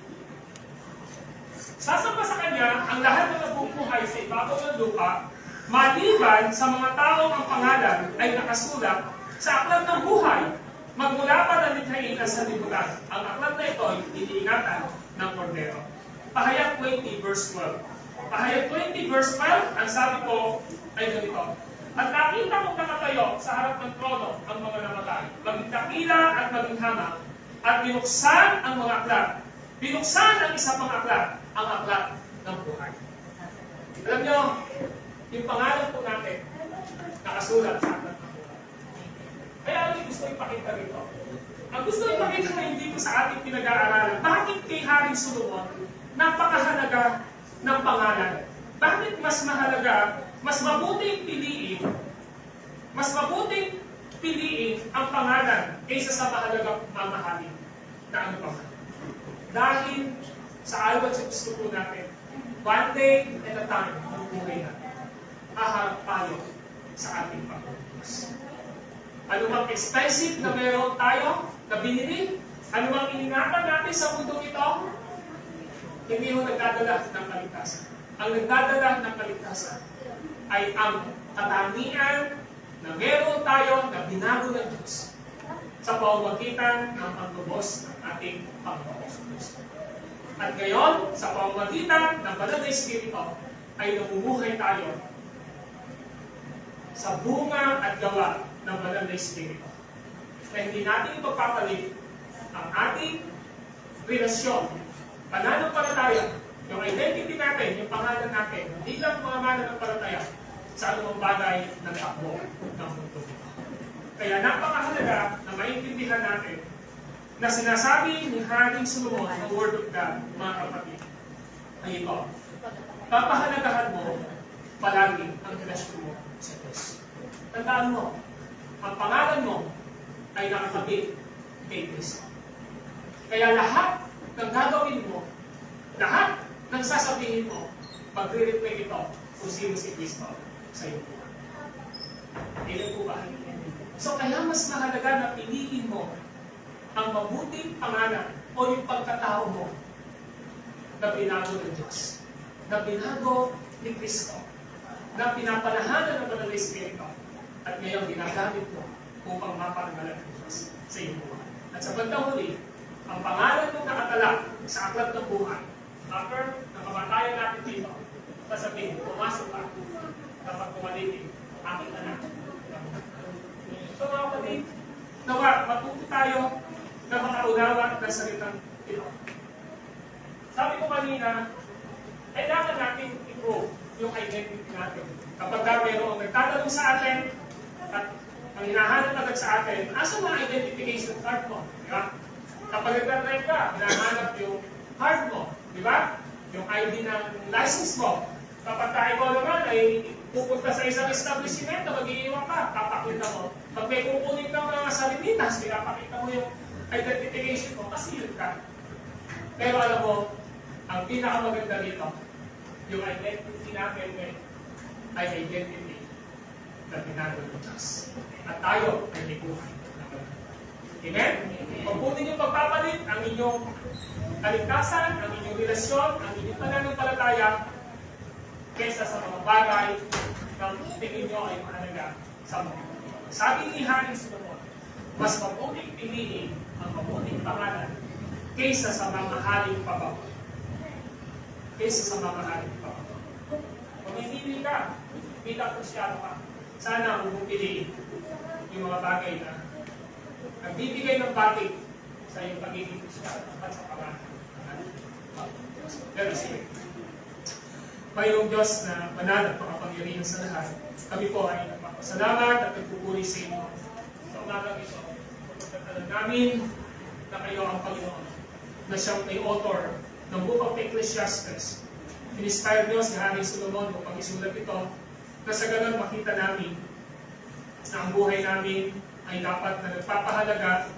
S1: Sasamba sa kanya ang lahat ng nabubuhay sa ibabaw ng lupa, maliban sa mga taong ang pangalan ay nakasulat sa aklat ng buhay, magmula pa na likhain ang sanlibutan. Ang aklat na ito ay iniingatan ng Kordero. Pahayag 20 verse 12. Pahayag 20 verse 12, ang sabi ko ay ganito. At nakita kong nakatayo sa harap ng trono ang mga namatay, maging dakila at maging hama, at binuksan ang mga aklat. Binuksan ang isa pang aklat, ang aklat ng buhay. Alam nyo, yung pangalan po natin, nakasulat sa aklat ng buhay. Kaya ano yung gusto ipakita rito? Ang gusto ipakita na hindi ko sa ating pinag-aaralan, bakit kay Haring Solomon, napakahalaga ng pangalan? Bakit mas mahalaga, mas mabuting piliin ang pangalan kaysa sa mahalagang mamahalin na ano pa? Dahil sa alwan sa gusto po natin, one day at a time ang buhay natin, haharap tayo sa ating Panginoon. Ano mang expensive na meron tayo, na binili, ano mang iningatan natin sa mundo ito, hindi ho nagdadala ng kaligtasan. Ang nagdadala ng kaligtasan ay ang katangian na meron tayo na binago ng Diyos sa pamamagitan ng pagtubos ng ating Panginoon Kristo. At ngayon, sa pamamagitan ng Banal na Espiritu, ay namumuhay tayo sa bunga at gawa ng Banal na Espiritu. Na hindi natin ipagpapalit ang ating relasyon, pananampalataya Yung identity natin, yung pangalan natin, hindi lang mga mananampalataya sa anumang bagay ng takbo ng mundo. Kaya napakahalaga na maintindihan natin na sinasabi ni Haring Solomon ng Word of God, mga kapatid, ay ito, papahalagahan mo palagi ang relasyon mo sa Diyos. Tandaan mo, ang pangalan mo ay nakakabit kay Kristo. Kaya lahat ng gagawin mo, lahat ng sasabihin mo, magre-reflect ito kung sino si Kristo sa iyong buhay. Hindi po ba? So kaya mas mahalaga na piliin mo ang mabuting pangalan o yung pagkatao mo na binago ng Diyos, na binago ni Kristo, na pinapalahanan ng Banal na Espiritu, at ngayon ginagamit mo upang maparangalan ng Diyos sa iyong buhay. At sa bandang huli, ang pangalan mong nakatala sa aklat ng buhay, after ng kamatayan natin dito, sasabihin, pumasok ka kapag kumalitin, aking anak. So mga kapatid, nawa, matuto tayo na makaunawa ng salitang ito. Sabi ko kanina, kailangan natin i-prove yung identity natin. Kapag mayroong nagtatanong sa atin, at ang hinahanap agad sa atin, asa mga identification card mo? Di ba? Kapag nagtatry ka, hinahanap yung card mo. Di ba? Yung ID ng license mo. Kapag tayo naman ay pupunta sa isang establishment na mag-iiwan ka, papakita mo. Pag may kukunin ng mga salinitas, pinapakita mo yung identification mo, kasi yun ka. Pero alam mo, ang pinakamaganda dito, yung identity natin ay identity na binago ng Diyos. At tayo ay may buhay. Amen? Huwag po ninyong pagpapalit ang inyong kaligtasan, ang inyong relasyon, ang inyong pananampalataya kaysa sa mga bagay na tingin nyo ay mahalaga sa mga. Sabi ni Haring Solomon, mas mabuting piliin ang mabuting pangalan kaysa sa mga haling pabaw. Kaysa sa mga haling pabaw. Kung hindi ka, hindi ka Kristyano ka, sana huwag mong piliin yung mga bagay na nagbibigay ng batik sa iyong pagiging Kristyano at sa pangalan. Pero sige, mayroong Diyos na banal at makapangyarihan sa lahat. Kami po ay nagpapasalamat at nagpupuri sa inyo sa umagang ito. Pagkatalan namin na kayo ang Panginoon, na siyang may author ng Book of Ecclesiastes. In-inspire niyo si Haring Solomon upang isulat ito, na sa ganun makita namin na ang buhay namin ay dapat na nagpapahalaga